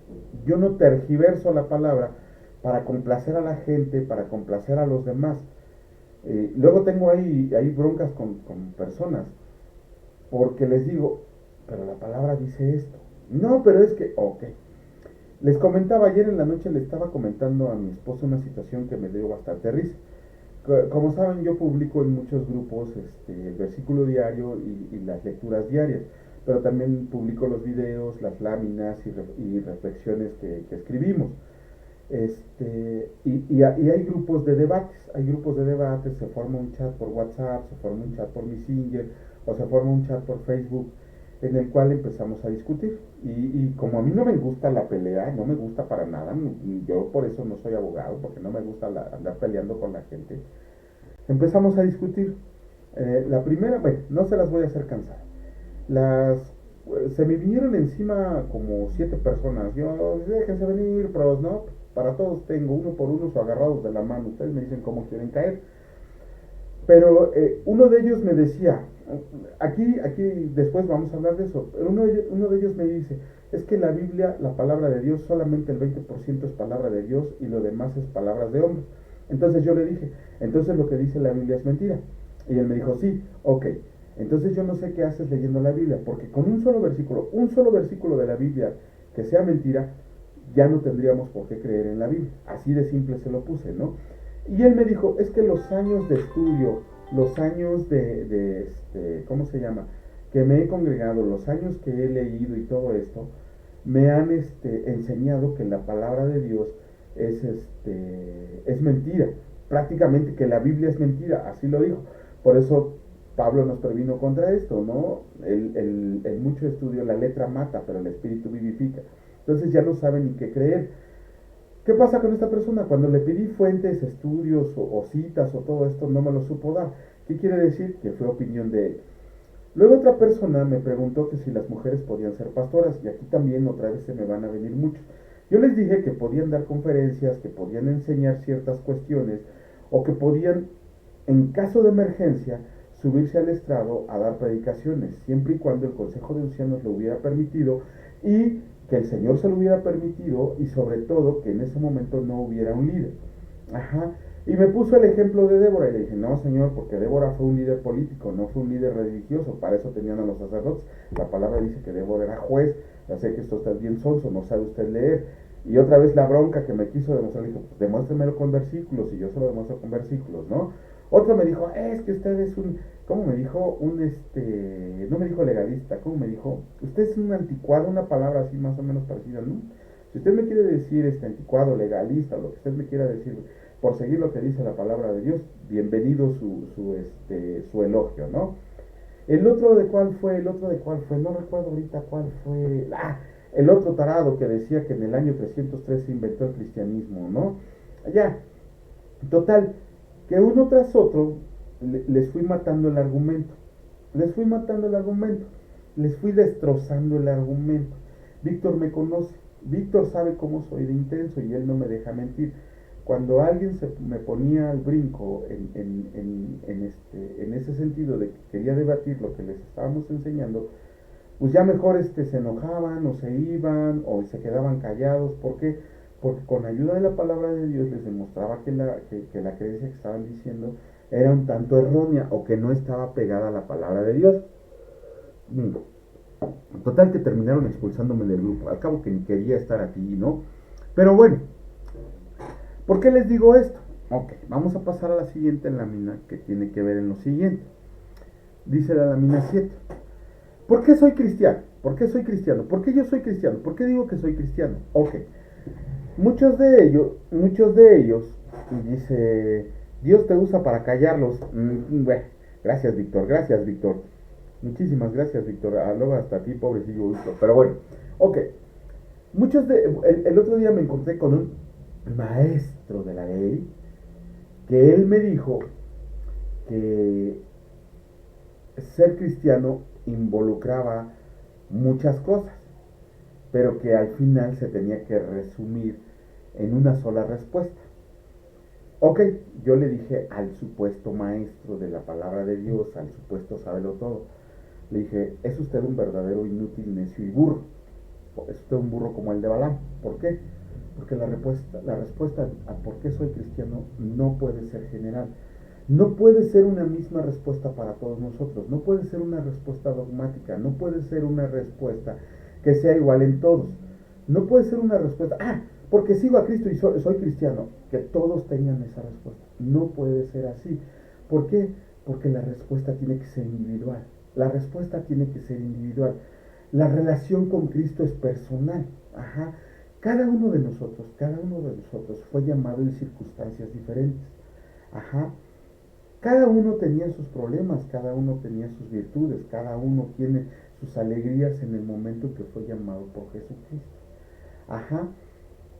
Speaker 1: Yo no tergiverso la palabra para complacer a la gente, para complacer a los demás. Luego tengo ahí broncas con personas porque les digo, pero la palabra dice esto. No, pero es que, ok. Les comentaba ayer en la noche, le estaba comentando a mi esposa una situación que me dio bastante risa. Como saben, yo publico en muchos grupos el versículo diario y las lecturas diarias, pero también publico los videos, las láminas y reflexiones que escribimos. Y hay grupos de debates, se forma un chat por WhatsApp, se forma un chat por Messenger o se forma un chat por Facebook en el cual empezamos a discutir. Y como a mí no me gusta la pelea, no me gusta para nada, yo por eso no soy abogado, porque no me gusta andar peleando con la gente, empezamos a discutir. La primera, bueno, no se las voy a hacer cansar. Se me vinieron encima como 7 personas. Yo, déjense venir, pros, ¿no? Para todos tengo, uno por uno o agarrados de la mano. Ustedes me dicen cómo quieren caer. Pero uno de ellos me decía, aquí después vamos a hablar de eso, pero uno de ellos me dice, es que la Biblia, la palabra de Dios, solamente el 20% es palabra de Dios y lo demás es palabras de hombres. Entonces yo le dije, entonces lo que dice la Biblia es mentira. Y él me dijo, sí, ok. Entonces yo no sé qué haces leyendo la Biblia, porque con un solo versículo de la Biblia que sea mentira, ya no tendríamos por qué creer en la Biblia. Así de simple se lo puse, ¿no? Y él me dijo, es que los años de estudio, los años ¿cómo se llama? Que me he congregado, los años que he leído y todo esto, me han enseñado que la palabra de Dios es mentira. Prácticamente que la Biblia es mentira, así lo dijo. Por eso Pablo nos previno contra esto, ¿no? El mucho estudio, la letra mata, pero el espíritu vivifica. Entonces ya no saben ni qué creer. ¿Qué pasa con esta persona? Cuando le pedí fuentes, estudios o citas o todo esto, no me lo supo dar. ¿Qué quiere decir? Que fue opinión de él. Luego otra persona me preguntó que si las mujeres podían ser pastoras, y aquí también otra vez se me van a venir muchos. Yo les dije que podían dar conferencias, que podían enseñar ciertas cuestiones, o que podían, en caso de emergencia, subirse al estrado a dar predicaciones, siempre y cuando el Consejo de Ancianos lo hubiera permitido y que el Señor se lo hubiera permitido y sobre todo que en ese momento no hubiera un líder. Ajá. Y me puso el ejemplo de Débora y le dije, no señor, porque Débora fue un líder político, no fue un líder religioso, para eso tenían a los sacerdotes. La palabra dice que Débora era juez, ya sé que esto está bien sonso, no sabe usted leer. Y otra vez la bronca que me quiso demostrar, le dijo, pues demuéstremelo con versículos, y yo se lo demuestro con versículos, ¿no? Otro me dijo, es que usted es un, ¿cómo me dijo? No me dijo legalista, ¿cómo me dijo? Usted es un anticuado, una palabra así más o menos parecida, ¿no? Si usted me quiere decir anticuado, legalista, lo que usted me quiera decir, por seguir lo que dice la palabra de Dios, bienvenido su elogio, ¿no? El otro de cuál fue, no recuerdo ahorita cuál fue. El otro tarado que decía que en el año 303 se inventó el cristianismo, ¿no? Ya, total, que uno tras otro les fui matando el argumento, les fui destrozando el argumento. Víctor me conoce, Víctor sabe cómo soy de intenso y él no me deja mentir. Cuando alguien me ponía al brinco en ese sentido de que quería debatir lo que les estábamos enseñando, pues ya mejor se enojaban o se iban o se quedaban callados. ¿Por qué? porque con ayuda de la palabra de Dios les demostraba que la creencia que estaban diciendo era un tanto errónea o que no estaba pegada a la palabra de Dios. Total que terminaron expulsándome del grupo, al cabo que ni quería estar aquí, ¿no? Pero bueno, ¿por qué les digo esto? Ok, vamos a pasar a la siguiente lámina que tiene que ver en lo siguiente. Dice la lámina 7. ¿Por qué soy cristiano? ¿Por qué soy cristiano? ¿Por qué yo soy cristiano? ¿Por qué digo que soy cristiano? Ok, muchos de ellos, dice, Dios te usa para callarlos. Bueno, gracias Víctor. Muchísimas gracias Víctor. Luego hasta a ti, pobrecillo Víctor. Pero bueno, ok. El otro día me encontré con un maestro de la ley que él me dijo que ser cristiano involucraba muchas cosas, pero que al final se tenía que resumir en una sola respuesta. Ok, yo le dije al supuesto maestro de la palabra de Dios, al supuesto sábelo todo, le dije, es usted un verdadero inútil, necio y burro. Es usted un burro como el de Balaam. ¿Por qué? Porque la respuesta a por qué soy cristiano no puede ser general. No puede ser una misma respuesta para todos nosotros. No puede ser una respuesta dogmática. No puede ser una respuesta que sea igual en todos. No puede ser una respuesta, porque sigo a Cristo y soy cristiano, que todos tengan esa respuesta. No puede ser así. ¿Por qué? Porque la respuesta tiene que ser individual. La respuesta tiene que ser individual. La relación con Cristo es personal. Ajá. Cada uno de nosotros fue llamado en circunstancias diferentes. Ajá. Cada uno tenía sus problemas, cada uno tenía sus virtudes, cada uno tiene sus alegrías en el momento que fue llamado por Jesucristo. Ajá.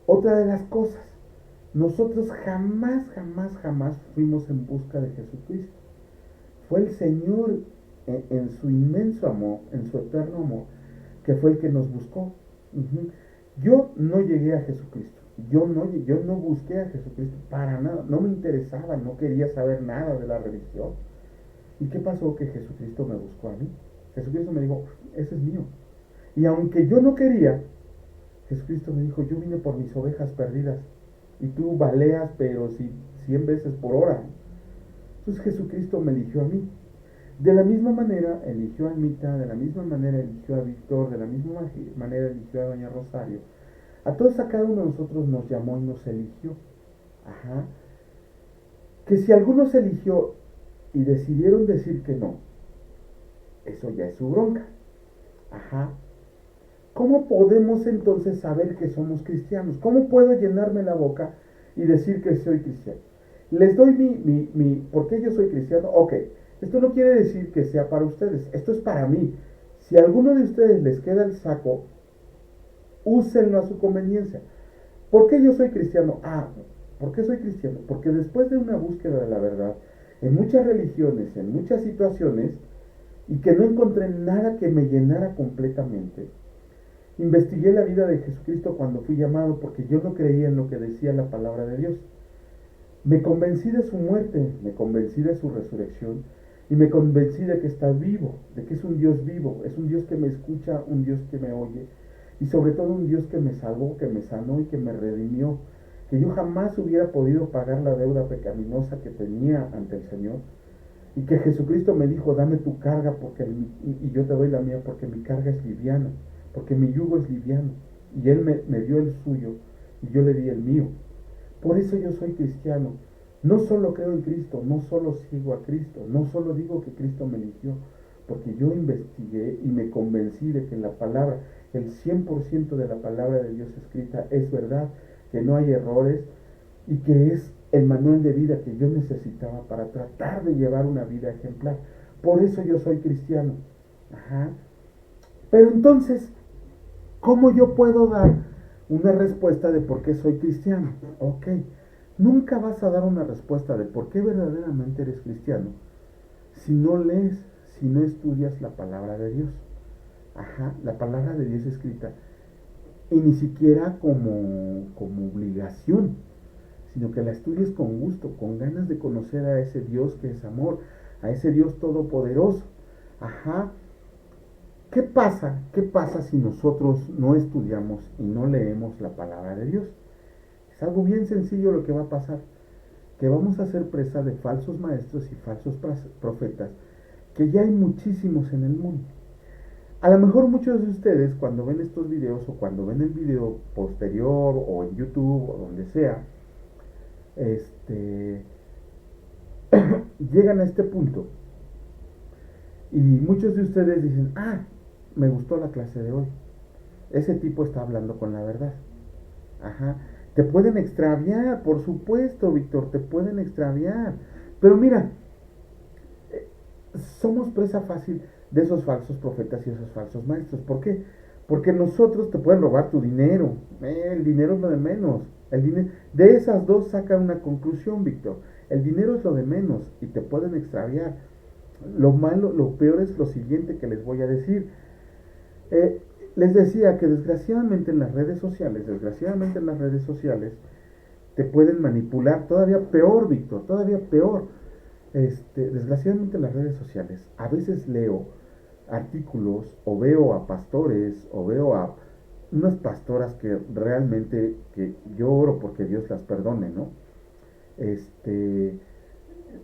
Speaker 1: Otra de las cosas, nosotros jamás fuimos en busca de Jesucristo. Fue el Señor en su inmenso amor, en su eterno amor, que fue el que nos buscó. Yo no llegué a Jesucristo. Yo no busqué a Jesucristo para nada. No me interesaba, no quería saber nada de la religión. ¿Y qué pasó? Que Jesucristo me buscó a mí. Jesucristo me dijo, ese es mío. Y aunque yo no quería, Jesucristo me dijo, yo vine por mis ovejas perdidas. Y tú baleas, pero si 100 veces por hora. Entonces Jesucristo me eligió a mí. De la misma manera eligió a Anita, de la misma manera eligió a Víctor, de la misma manera eligió a Doña Rosario. A todos, a cada uno de nosotros nos llamó y nos eligió. Ajá. Que si algunos eligió y decidieron decir que no, eso ya es su bronca. Ajá. ¿Cómo podemos entonces saber que somos cristianos? ¿Cómo puedo llenarme la boca y decir que soy cristiano? Les doy ¿por qué yo soy cristiano? Ok, esto no quiere decir que sea para ustedes, esto es para mí. Si a alguno de ustedes les queda el saco, úsenlo a su conveniencia. ¿Por qué yo soy cristiano? ¿Por qué soy cristiano? Porque después de una búsqueda de la verdad, en muchas religiones, en muchas situaciones, y que no encontré nada que me llenara completamente, investigué la vida de Jesucristo cuando fui llamado porque yo no creía en lo que decía la palabra de Dios. Me convencí de su muerte, me convencí de su resurrección y me convencí de que está vivo, de que es un Dios vivo, es un Dios que me escucha, un Dios que me oye y sobre todo un Dios que me salvó, que me sanó y que me redimió, que yo jamás hubiera podido pagar la deuda pecaminosa que tenía ante el Señor y que Jesucristo me dijo, dame tu carga y yo te doy la mía porque mi carga es liviana, porque mi yugo es liviano y Él me dio el suyo y yo le di el mío. Por eso yo soy cristiano. No solo creo en Cristo, no solo sigo a Cristo, no solo digo que Cristo me eligió, porque yo investigué y me convencí de que la palabra, el 100% de la palabra de Dios escrita es verdad, que no hay errores y que es el manual de vida que yo necesitaba para tratar de llevar una vida ejemplar. Por eso yo soy cristiano. Ajá. Pero entonces, ¿cómo yo puedo dar una respuesta de por qué soy cristiano? Ok, nunca vas a dar una respuesta de por qué verdaderamente eres cristiano si no lees, si no estudias la palabra de Dios. Ajá, la palabra de Dios escrita. Y ni siquiera como obligación, sino que la estudies con gusto, con ganas de conocer a ese Dios que es amor, a ese Dios todopoderoso. Ajá. ¿Qué pasa? ¿Qué pasa si nosotros no estudiamos y no leemos la palabra de Dios? Es algo bien sencillo lo que va a pasar, que vamos a ser presa de falsos maestros y falsos profetas, que ya hay muchísimos en el mundo. A lo mejor muchos de ustedes cuando ven estos videos o cuando ven el video posterior o en YouTube o donde sea, este, llegan a este punto y muchos de ustedes dicen, me gustó la clase de hoy. Ese tipo está hablando con la verdad. Ajá. Te pueden extraviar, por supuesto, Víctor, te pueden extraviar. Pero mira, somos presa fácil de esos falsos profetas y esos falsos maestros. ¿Por qué? Porque nosotros te pueden robar tu dinero. El dinero es lo de menos. De esas dos saca una conclusión, Víctor. El dinero es lo de menos y te pueden extraviar. Lo malo, lo peor es lo siguiente que les voy a decir. Les decía que desgraciadamente en las redes sociales, te pueden manipular, todavía peor, Víctor, todavía peor. Desgraciadamente en las redes sociales, a veces leo artículos o veo a pastores o veo a unas pastoras que realmente, que yo oro porque Dios las perdone, ¿no?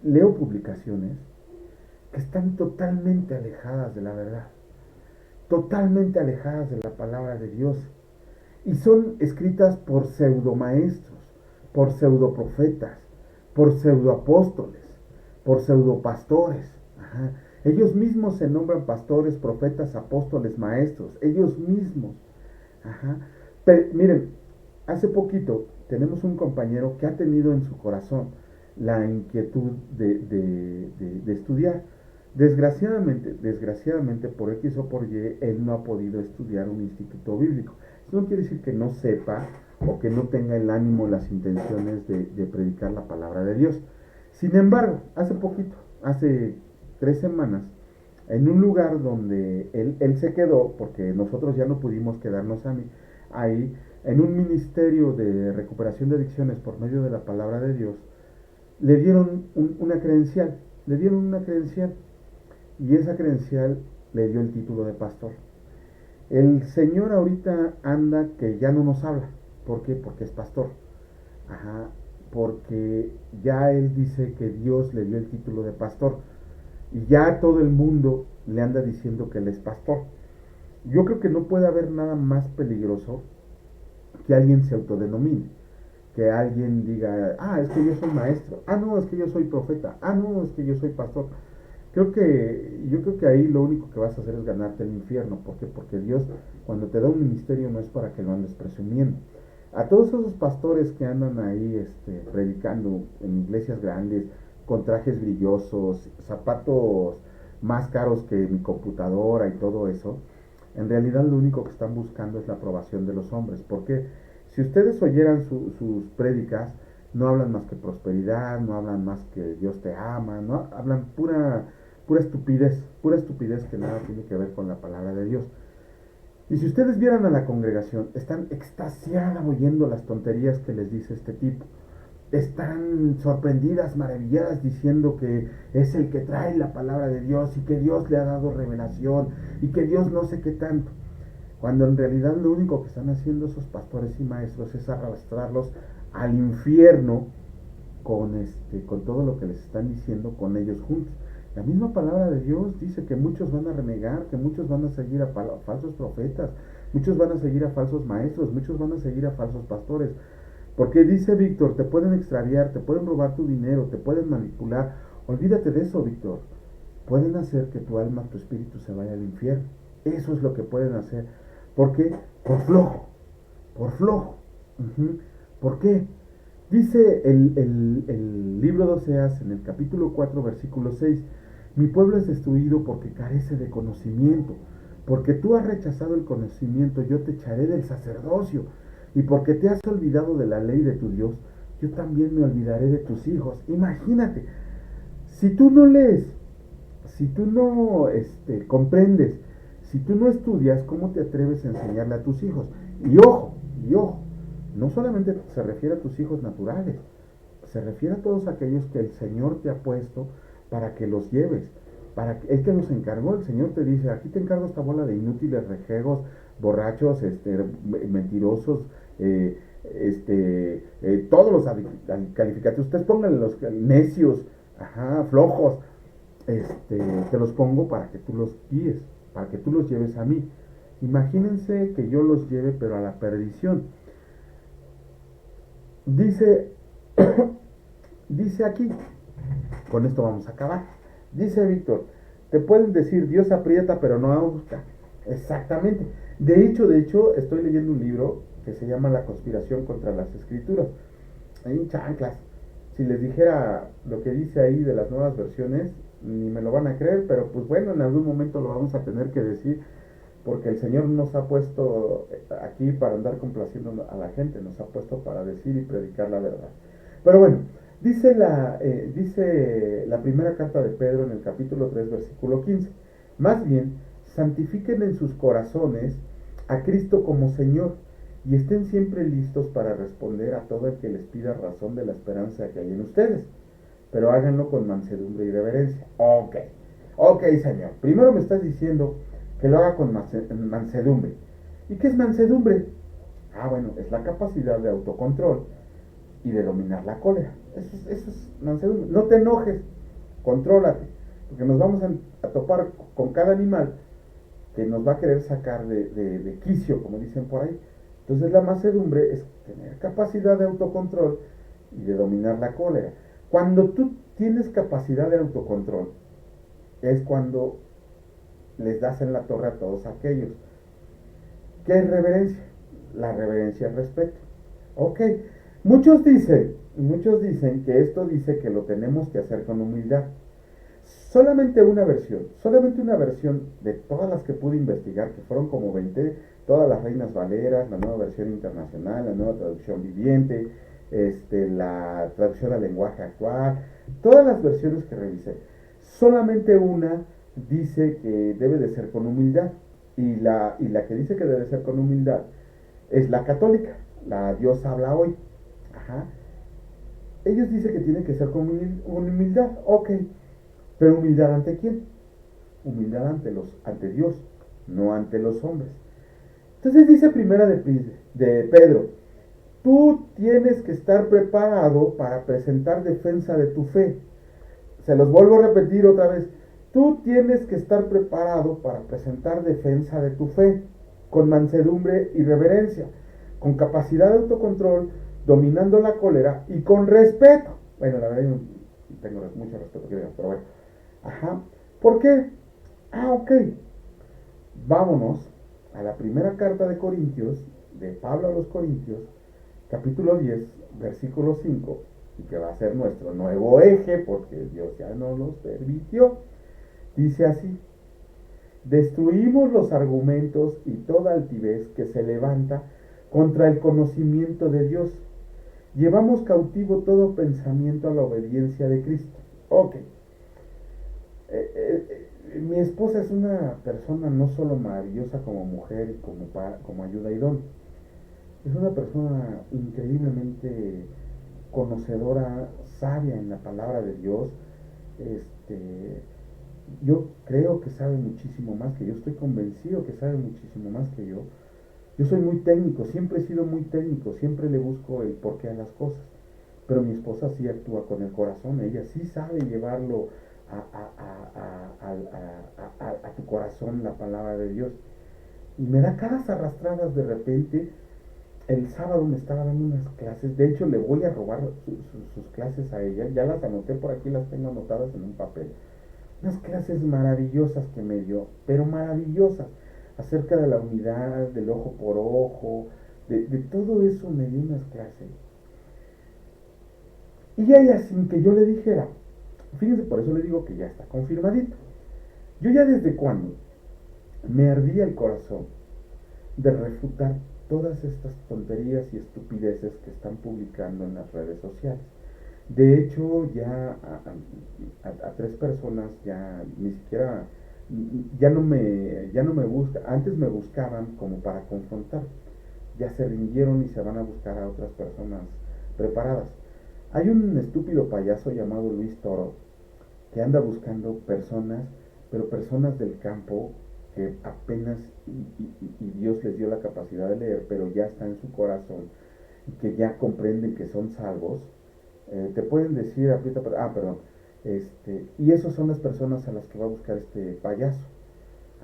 Speaker 1: Leo publicaciones que están totalmente alejadas de la verdad, totalmente alejadas de la palabra de Dios. Y son escritas por pseudomaestros, por pseudoprofetas, por pseudoapóstoles, por pseudopastores. Ajá. Ellos mismos se nombran pastores, profetas, apóstoles, maestros. Ellos mismos. Ajá. Pero, miren, hace poquito tenemos un compañero que ha tenido en su corazón la inquietud de estudiar. Desgraciadamente, por X o por Y, él no ha podido estudiar un instituto bíblico. Eso no quiere decir que no sepa o que no tenga el ánimo, las intenciones de predicar la palabra de Dios. Sin embargo, hace poquito, hace 3 semanas, en un lugar donde él se quedó, porque nosotros ya no pudimos quedarnos ahí, en un ministerio de recuperación de adicciones por medio de la palabra de Dios, le dieron una credencial, y esa credencial le dio el título de pastor. El señor ahorita anda que ya no nos habla. ¿Por qué? Porque es pastor. Ajá. Porque ya él dice que Dios le dio el título de pastor. Y ya todo el mundo le anda diciendo que él es pastor. Yo creo que no puede haber nada más peligroso que alguien se autodenomine. Que alguien diga, es que yo soy maestro. No, es que yo soy profeta. No, es que yo soy pastor. Yo creo que ahí lo único que vas a hacer es ganarte el infierno. ¿Por qué? Porque Dios, cuando te da un ministerio, no es para que lo andes presumiendo. A todos esos pastores que andan ahí predicando en iglesias grandes, con trajes brillosos, zapatos más caros que mi computadora y todo eso, en realidad lo único que están buscando es la aprobación de los hombres. Porque si ustedes oyeran sus prédicas, no hablan más que prosperidad, no hablan más que Dios te ama, no hablan pura estupidez que nada tiene que ver con la palabra de Dios. Y si ustedes vieran a la congregación, están extasiadas oyendo las tonterías que les dice este tipo. Están sorprendidas, maravilladas, diciendo que es el que trae la palabra de Dios y que Dios le ha dado revelación y que Dios no sé qué tanto. Cuando en realidad lo único que están haciendo esos pastores y maestros es arrastrarlos al infierno con todo lo que les están diciendo con ellos juntos. La misma palabra de Dios dice que muchos van a renegar, que muchos van a seguir a falsos profetas, muchos van a seguir a falsos maestros, muchos van a seguir a falsos pastores. Porque dice Víctor, te pueden extraviar, te pueden robar tu dinero, te pueden manipular. Olvídate de eso, Víctor. Pueden hacer que tu alma, tu espíritu se vaya al infierno. Eso es lo que pueden hacer. ¿Por qué? Por flojo. Por flojo. ¿Por qué? Dice el libro de Oseas en el capítulo 4, versículo 6, mi pueblo es destruido porque carece de conocimiento. Porque tú has rechazado el conocimiento, yo te echaré del sacerdocio. Y porque te has olvidado de la ley de tu Dios, yo también me olvidaré de tus hijos. Imagínate, si tú no lees, si tú no comprendes, si tú no estudias, ¿cómo te atreves a enseñarle a tus hijos? Y ojo, no solamente se refiere a tus hijos naturales, se refiere a todos aquellos que el Señor te ha puesto para que los lleves. Él te los encargó, el Señor te dice, aquí te encargo esta bola de inútiles rejegos, borrachos, mentirosos, todos los calificativos, ustedes pongan los necios, ajá, flojos, te los pongo para que tú los guíes, para que tú los lleves a mí. Imagínense que yo los lleve pero a la perdición. Dice, dice aquí, con esto vamos a acabar. Dice Víctor, te pueden decir Dios aprieta pero no ahorca. Exactamente. De hecho, estoy leyendo un libro que se llama La conspiración contra las escrituras. Hay un chanclas. Si les dijera lo que dice ahí de las nuevas versiones, ni me lo van a creer, pero pues bueno, en algún momento lo vamos a tener que decir, porque el Señor nos ha puesto aquí para andar complaciendo a la gente, nos ha puesto para decir y predicar la verdad. Pero bueno, dice la primera carta de Pedro en el capítulo 3, versículo 15. Más bien, santifiquen en sus corazones a Cristo como Señor y estén siempre listos para responder a todo el que les pida razón de la esperanza que hay en ustedes, pero háganlo con mansedumbre y reverencia. Ok, Señor. Primero me estás diciendo que lo haga con mansedumbre. ¿Y qué es mansedumbre? Bueno, es la capacidad de autocontrol y de dominar la cólera. Eso es mansedumbre. No te enojes, contrólate, porque nos vamos a topar con cada animal que nos va a querer sacar de quicio, como dicen por ahí. Entonces la mansedumbre es tener capacidad de autocontrol y de dominar la cólera. Cuando tú tienes capacidad de autocontrol, es cuando les das en la torre a todos aquellos. ¿Qué es reverencia? La reverencia es respeto. Ok, muchos dicen que esto dice que lo tenemos que hacer con humildad. Solamente una versión de todas las que pude investigar, que fueron como 20, todas las Reinas Valeras, la nueva versión internacional, la nueva traducción viviente, la traducción al lenguaje actual, todas las versiones que revisé, solamente una dice que debe de ser con humildad, y la que dice que debe ser con humildad es la católica, la Dios habla hoy. Ajá. Ellos dicen que tiene que ser con humildad, ok. Pero humildad ante quién? Humildad ante Dios, no ante los hombres. Entonces dice primera de Pedro, tú tienes que estar preparado para presentar defensa de tu fe. Se los vuelvo a repetir otra vez. Tú tienes que estar preparado para presentar defensa de tu fe, con mansedumbre y reverencia, con capacidad de autocontrol, dominando la cólera y con respeto. Bueno, la verdad yo no tengo mucho respeto, creo, pero bueno. Ajá. ¿Por qué? Ok. Vámonos a la primera carta de Corintios, de Pablo a los Corintios, capítulo 10, versículo 5, y que va a ser nuestro nuevo eje, porque Dios ya no los permitió. Dice así: destruimos los argumentos y toda altivez que se levanta contra el conocimiento de Dios. Llevamos cautivo todo pensamiento a la obediencia de Cristo. Ok. Mi esposa es una persona no solo maravillosa como mujer y como ayuda y don. Es una persona increíblemente conocedora, sabia en la palabra de Dios. Este, yo creo que sabe muchísimo más que yo, estoy convencido que sabe muchísimo más que yo. Yo soy muy técnico, siempre he sido muy técnico, siempre le busco el porqué a las cosas. Pero mi esposa sí actúa con el corazón, ella sí sabe llevarlo a tu corazón la palabra de Dios. Y me da caras arrastradas de repente. El sábado me estaba dando unas clases, de hecho le voy a robar sus clases a ella, ya las anoté por aquí, las tengo anotadas en un papel. Unas clases maravillosas que me dio, pero maravillosas, acerca de la unidad, del ojo por ojo, de todo eso me dio unas clases. Y ella, sin que yo le dijera, fíjense, por eso le digo que ya está confirmadito. Yo ya desde cuando me ardía el corazón de refutar todas estas tonterías y estupideces que están publicando en las redes sociales. De hecho, ya a tres personas ya ni siquiera, ya no me buscan, antes me buscaban como para confrontar, ya se rindieron y se van a buscar a otras personas preparadas. Hay un estúpido payaso llamado Luis Toro que anda buscando personas, pero personas del campo que apenas y Dios les dio la capacidad de leer, pero ya está en su corazón que ya comprenden que son salvos, te pueden decir, perdón, y esas son las personas a las que va a buscar este payaso.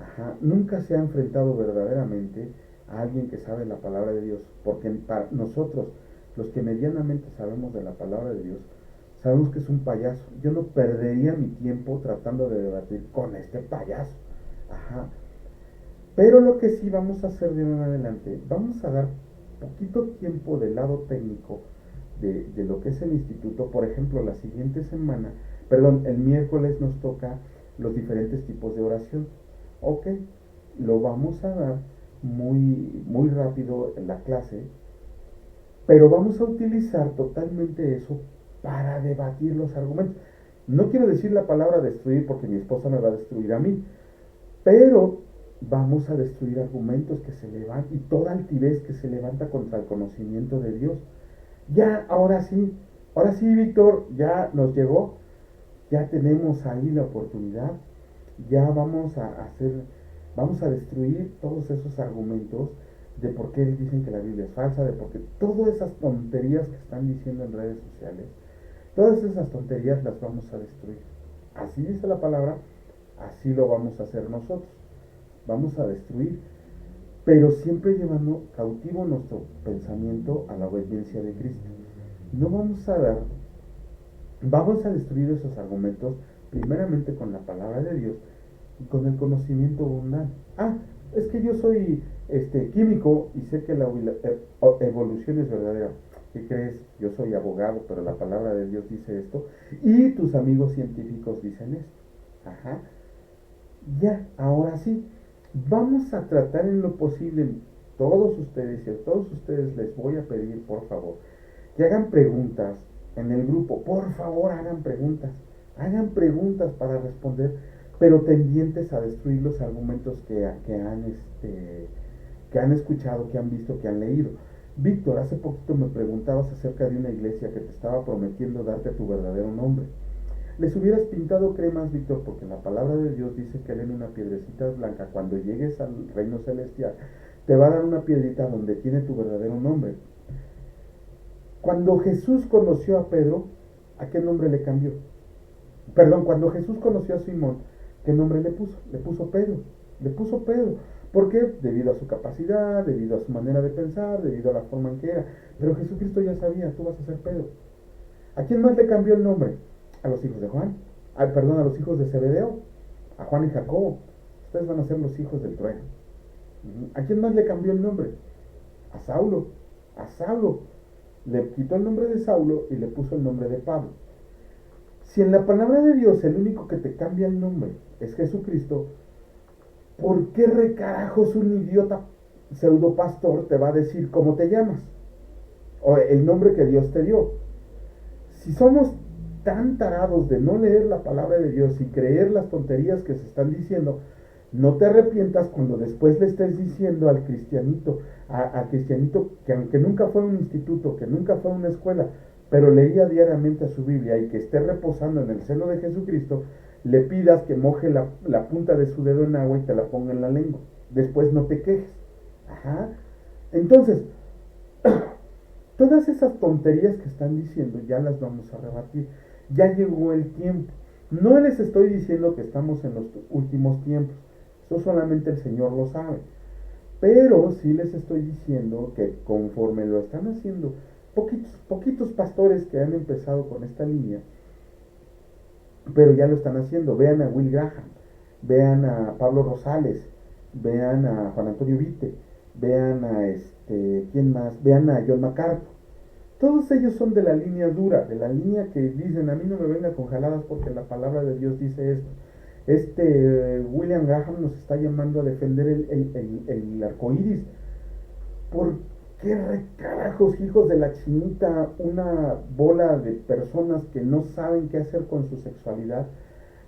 Speaker 1: Ajá, nunca se ha enfrentado verdaderamente a alguien que sabe la palabra de Dios, porque para nosotros, los que medianamente sabemos de la palabra de Dios, sabemos que es un payaso. Yo no perdería mi tiempo tratando de debatir con este payaso. Ajá. Pero lo que sí vamos a hacer de ahora en adelante, vamos a dar poquito tiempo del lado técnico de lo que es el instituto. Por ejemplo, la siguiente semana, perdón, el miércoles nos toca los diferentes tipos de oración. Ok, lo vamos a dar muy rápido en la clase, pero vamos a utilizar totalmente eso para debatir los argumentos. No quiero decir la palabra destruir porque mi esposa me va a destruir a mí, pero vamos a destruir argumentos que se levantan y toda altivez que se levanta contra el conocimiento de Dios. Ya, ahora sí, Víctor, ya nos llegó, ya tenemos ahí la oportunidad, ya vamos a destruir todos esos argumentos de por qué dicen que la Biblia es falsa, de por qué todas esas tonterías que están diciendo en redes sociales, todas esas tonterías las vamos a destruir. Así dice la palabra, así lo vamos a hacer nosotros. Vamos a destruir, pero siempre llevando cautivo nuestro pensamiento a la obediencia de Cristo. No vamos a dar, vamos a destruir esos argumentos primeramente con la palabra de Dios y con el conocimiento mundanal. Es que yo soy químico y sé que la evolución es verdadera. ¿Qué crees? Yo soy abogado, pero la palabra de Dios dice esto y tus amigos científicos dicen esto. Ajá. Ya, ahora sí, vamos a tratar en lo posible, todos ustedes, y a todos ustedes les voy a pedir, por favor, que hagan preguntas en el grupo. Por favor, hagan preguntas para responder, pero tendientes a destruir los argumentos que han escuchado, que han visto, que han leído. Víctor, hace poquito me preguntabas acerca de una iglesia que te estaba prometiendo darte tu verdadero nombre. Les hubieras pintado cremas, Víctor, porque la palabra de Dios dice que Él en una piedrecita blanca, cuando llegues al reino celestial, te va a dar una piedrita donde tiene tu verdadero nombre. Cuando Jesús conoció a Pedro, ¿a qué nombre le cambió? Perdón, cuando Jesús conoció a Simón, ¿qué nombre le puso? Le puso Pedro. Le puso Pedro. ¿Por qué? Debido a su capacidad, debido a su manera de pensar, debido a la forma en que era. Pero Jesucristo ya sabía, tú vas a ser Pedro. ¿A quién más le cambió el nombre? A los hijos de Juan. A los hijos de Zebedeo. A Juan y Jacobo. Ustedes van a ser los hijos del trueno. ¿A quién más le cambió el nombre? A Saulo. A Saulo. Le quitó el nombre de Saulo y le puso el nombre de Pablo. Si en la palabra de Dios el único que te cambia el nombre es Jesucristo, ¿por qué recarajos un idiota pseudopastor te va a decir cómo te llamas? O el nombre que Dios te dio. Si somos tan tarados de no leer la palabra de Dios y creer las tonterías que se están diciendo, no te arrepientas cuando después le estés diciendo al cristianito, al cristianito que aunque nunca fue a un instituto, que nunca fue a una escuela, pero leía diariamente a su Biblia y que esté reposando en el seno de Jesucristo, le pidas que moje la punta de su dedo en agua y te la ponga en la lengua. Después no te quejes. Ajá. Entonces, todas esas tonterías que están diciendo ya las vamos a rebatir. Ya llegó el tiempo. No les estoy diciendo que estamos en los últimos tiempos. Eso solamente el Señor lo sabe. Pero sí les estoy diciendo que conforme lo están haciendo, poquitos pastores que han empezado con esta línea, pero ya lo están haciendo. Vean a Will Graham, vean a Pablo Rosales, vean a Juan Antonio Vite, vean a ¿quién más? Vean a John MacArthur. Todos ellos son de la línea dura, de la línea que dicen, a mí no me venga con jaladas porque la palabra de Dios dice esto. William Graham nos está llamando a defender el arco iris. ¿Por qué recarajos, hijos de la chinita, una bola de personas que no saben qué hacer con su sexualidad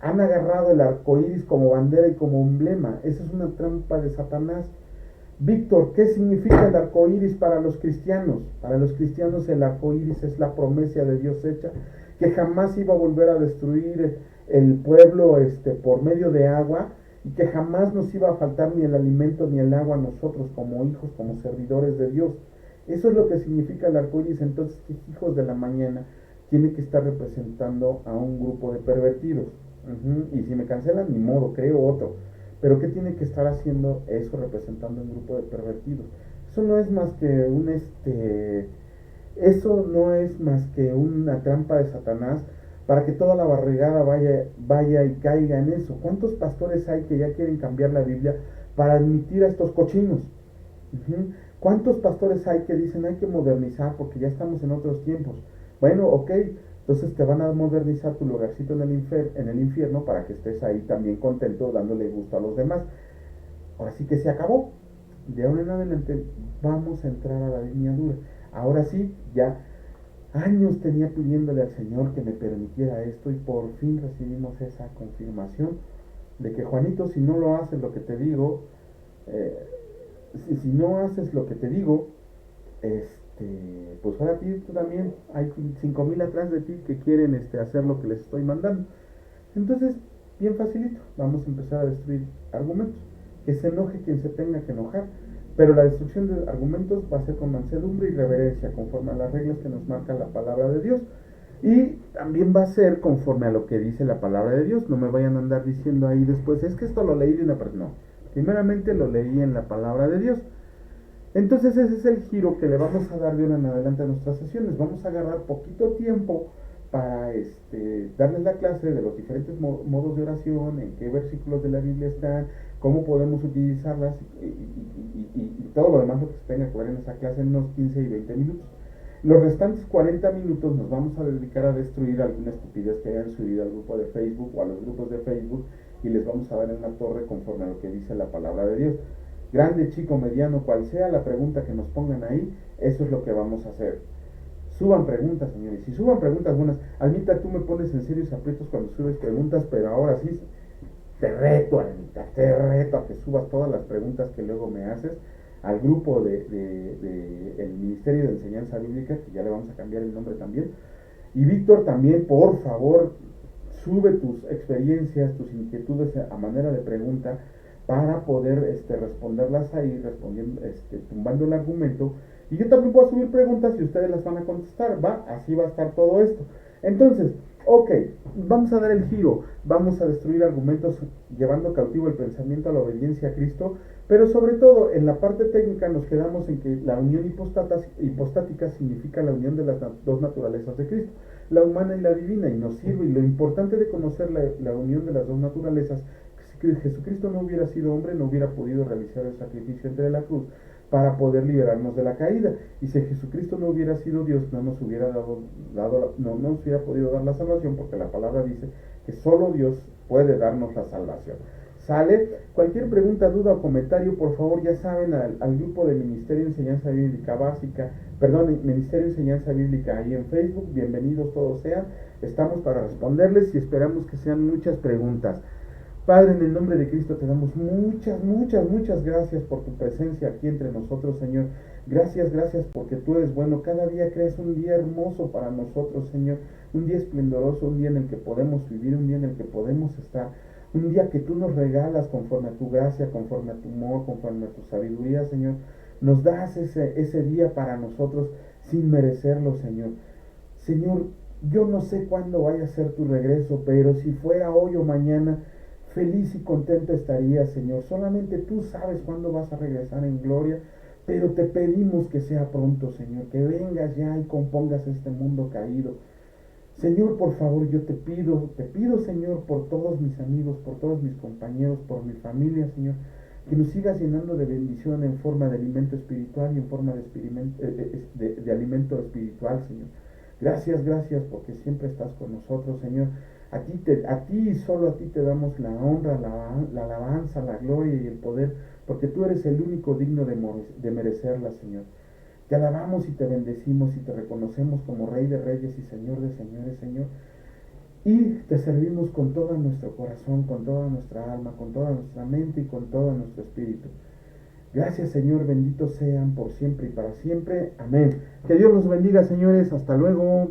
Speaker 1: han agarrado el arco iris como bandera y como emblema? Esa es una trampa de Satanás. Víctor, ¿qué significa el arco iris para los cristianos? Para los cristianos el arco iris es la promesa de Dios hecha, que jamás iba a volver a destruir el pueblo por medio de agua, y que jamás nos iba a faltar ni el alimento ni el agua a nosotros como hijos, como servidores de Dios. Eso es lo que significa el arco iris. Entonces, ¿qué hijos de la mañana tiene que estar representando a un grupo de pervertidos? Y si me cancelan, ni modo, creo otro. Pero ¿qué tiene que estar haciendo eso representando a un grupo de pervertidos? Eso no es más que eso no es más que una trampa de Satanás para que toda la barrigada vaya y caiga en eso. ¿Cuántos pastores hay que ya quieren cambiar la Biblia para admitir a estos cochinos? ¿Cuántos pastores hay que dicen hay que modernizar porque ya estamos en otros tiempos? Bueno, ok, entonces te van a modernizar tu lugarcito en el infierno para que estés ahí también contento dándole gusto a los demás. Ahora sí que se acabó. De ahora en adelante vamos a entrar a la línea dura. Ahora sí, ya años tenía pidiéndole al Señor que me permitiera esto y por fin recibimos esa confirmación de que Juanito, si no lo haces lo que te digo, eh, si no haces lo que te digo, pues ahora ti tú también hay 5,000 atrás de ti que quieren hacer lo que les estoy mandando. Entonces, bien facilito, vamos a empezar a destruir argumentos. Que se enoje quien se tenga que enojar, pero la destrucción de argumentos va a ser con mansedumbre y reverencia, conforme a las reglas que nos marca la palabra de Dios. Y también va a ser conforme a lo que dice la palabra de Dios. No me vayan a andar diciendo ahí después, es que esto lo leí de una persona. No, primeramente lo leí en la palabra de Dios. Entonces ese es el giro que le vamos a dar de ahora en adelante a nuestras sesiones. Vamos a agarrar poquito tiempo para darles la clase de los diferentes modos de oración, en qué versículos de la Biblia están, cómo podemos utilizarlas y todo lo demás lo que se tenga que ver en esa clase en unos 15 y 20 minutos. Los restantes 40 minutos nos vamos a dedicar a destruir alguna estupidez que hayan subido al grupo de Facebook o a los grupos de Facebook y les vamos a dar en la torre conforme a lo que dice la palabra de Dios. Grande, chico, mediano, cual sea la pregunta que nos pongan ahí, eso es lo que vamos a hacer. Suban preguntas, señores, y suban preguntas buenas. Almita, tú me pones en serios aprietos cuando subes preguntas, pero ahora sí, te reto, Almita, te reto a que subas todas las preguntas que luego me haces al grupo de el Ministerio de Enseñanza Bíblica, que ya le vamos a cambiar el nombre también. Y Víctor, también, por favor, sube tus experiencias, tus inquietudes a manera de pregunta para poder responderlas ahí, respondiendo, tumbando el argumento. Y yo también puedo subir preguntas y ustedes las van a contestar, ¿va? Así va a estar todo esto. Entonces, ok, vamos a dar el giro, vamos a destruir argumentos llevando cautivo el pensamiento a la obediencia a Cristo, pero sobre todo en la parte técnica nos quedamos en que la unión hipostática significa la unión de las dos naturalezas de Cristo, la humana y la divina, y nos sirve, y lo importante de conocer la unión de las dos naturalezas, que si Jesucristo no hubiera sido hombre, no hubiera podido realizar el sacrificio entre la cruz para poder liberarnos de la caída, y si Jesucristo no hubiera sido Dios, no nos hubiera no nos hubiera podido dar la salvación, porque la palabra dice que solo Dios puede darnos la salvación. ¿Sale? Cualquier pregunta, duda o comentario, por favor, ya saben, al grupo de Ministerio Enseñanza Bíblica Básica, Ministerio Enseñanza Bíblica ahí en Facebook, bienvenidos todos sean, estamos para responderles y esperamos que sean muchas preguntas. Padre, en el nombre de Cristo te damos muchas gracias por tu presencia aquí entre nosotros, Señor. Gracias porque tú eres bueno. Cada día creas un día hermoso para nosotros, Señor. Un día esplendoroso, un día en el que podemos vivir, un día en el que podemos estar. Un día que tú nos regalas conforme a tu gracia, conforme a tu amor, conforme a tu sabiduría, Señor. Nos das ese día para nosotros sin merecerlo, Señor. Señor, yo no sé cuándo vaya a ser tu regreso, pero si fuera hoy o mañana, feliz y contento estaría, Señor. Solamente tú sabes cuándo vas a regresar en gloria, pero te pedimos que sea pronto, Señor, que vengas ya y compongas este mundo caído. Señor, por favor, yo te pido, Señor, por todos mis amigos, por todos mis compañeros, por mi familia, Señor, que nos sigas llenando de bendición en forma de alimento espiritual y en forma de alimento espiritual, Señor. Gracias, porque siempre estás con nosotros, Señor. A ti y solo a ti te damos la honra, la alabanza, la gloria y el poder, porque tú eres el único digno de merecerla, Señor. Te alabamos y te bendecimos y te reconocemos como Rey de Reyes y Señor de Señores, Señor. Y te servimos con todo nuestro corazón, con toda nuestra alma, con toda nuestra mente y con todo nuestro espíritu. Gracias, Señor, benditos sean por siempre y para siempre. Amén. Que Dios los bendiga, señores. Hasta luego.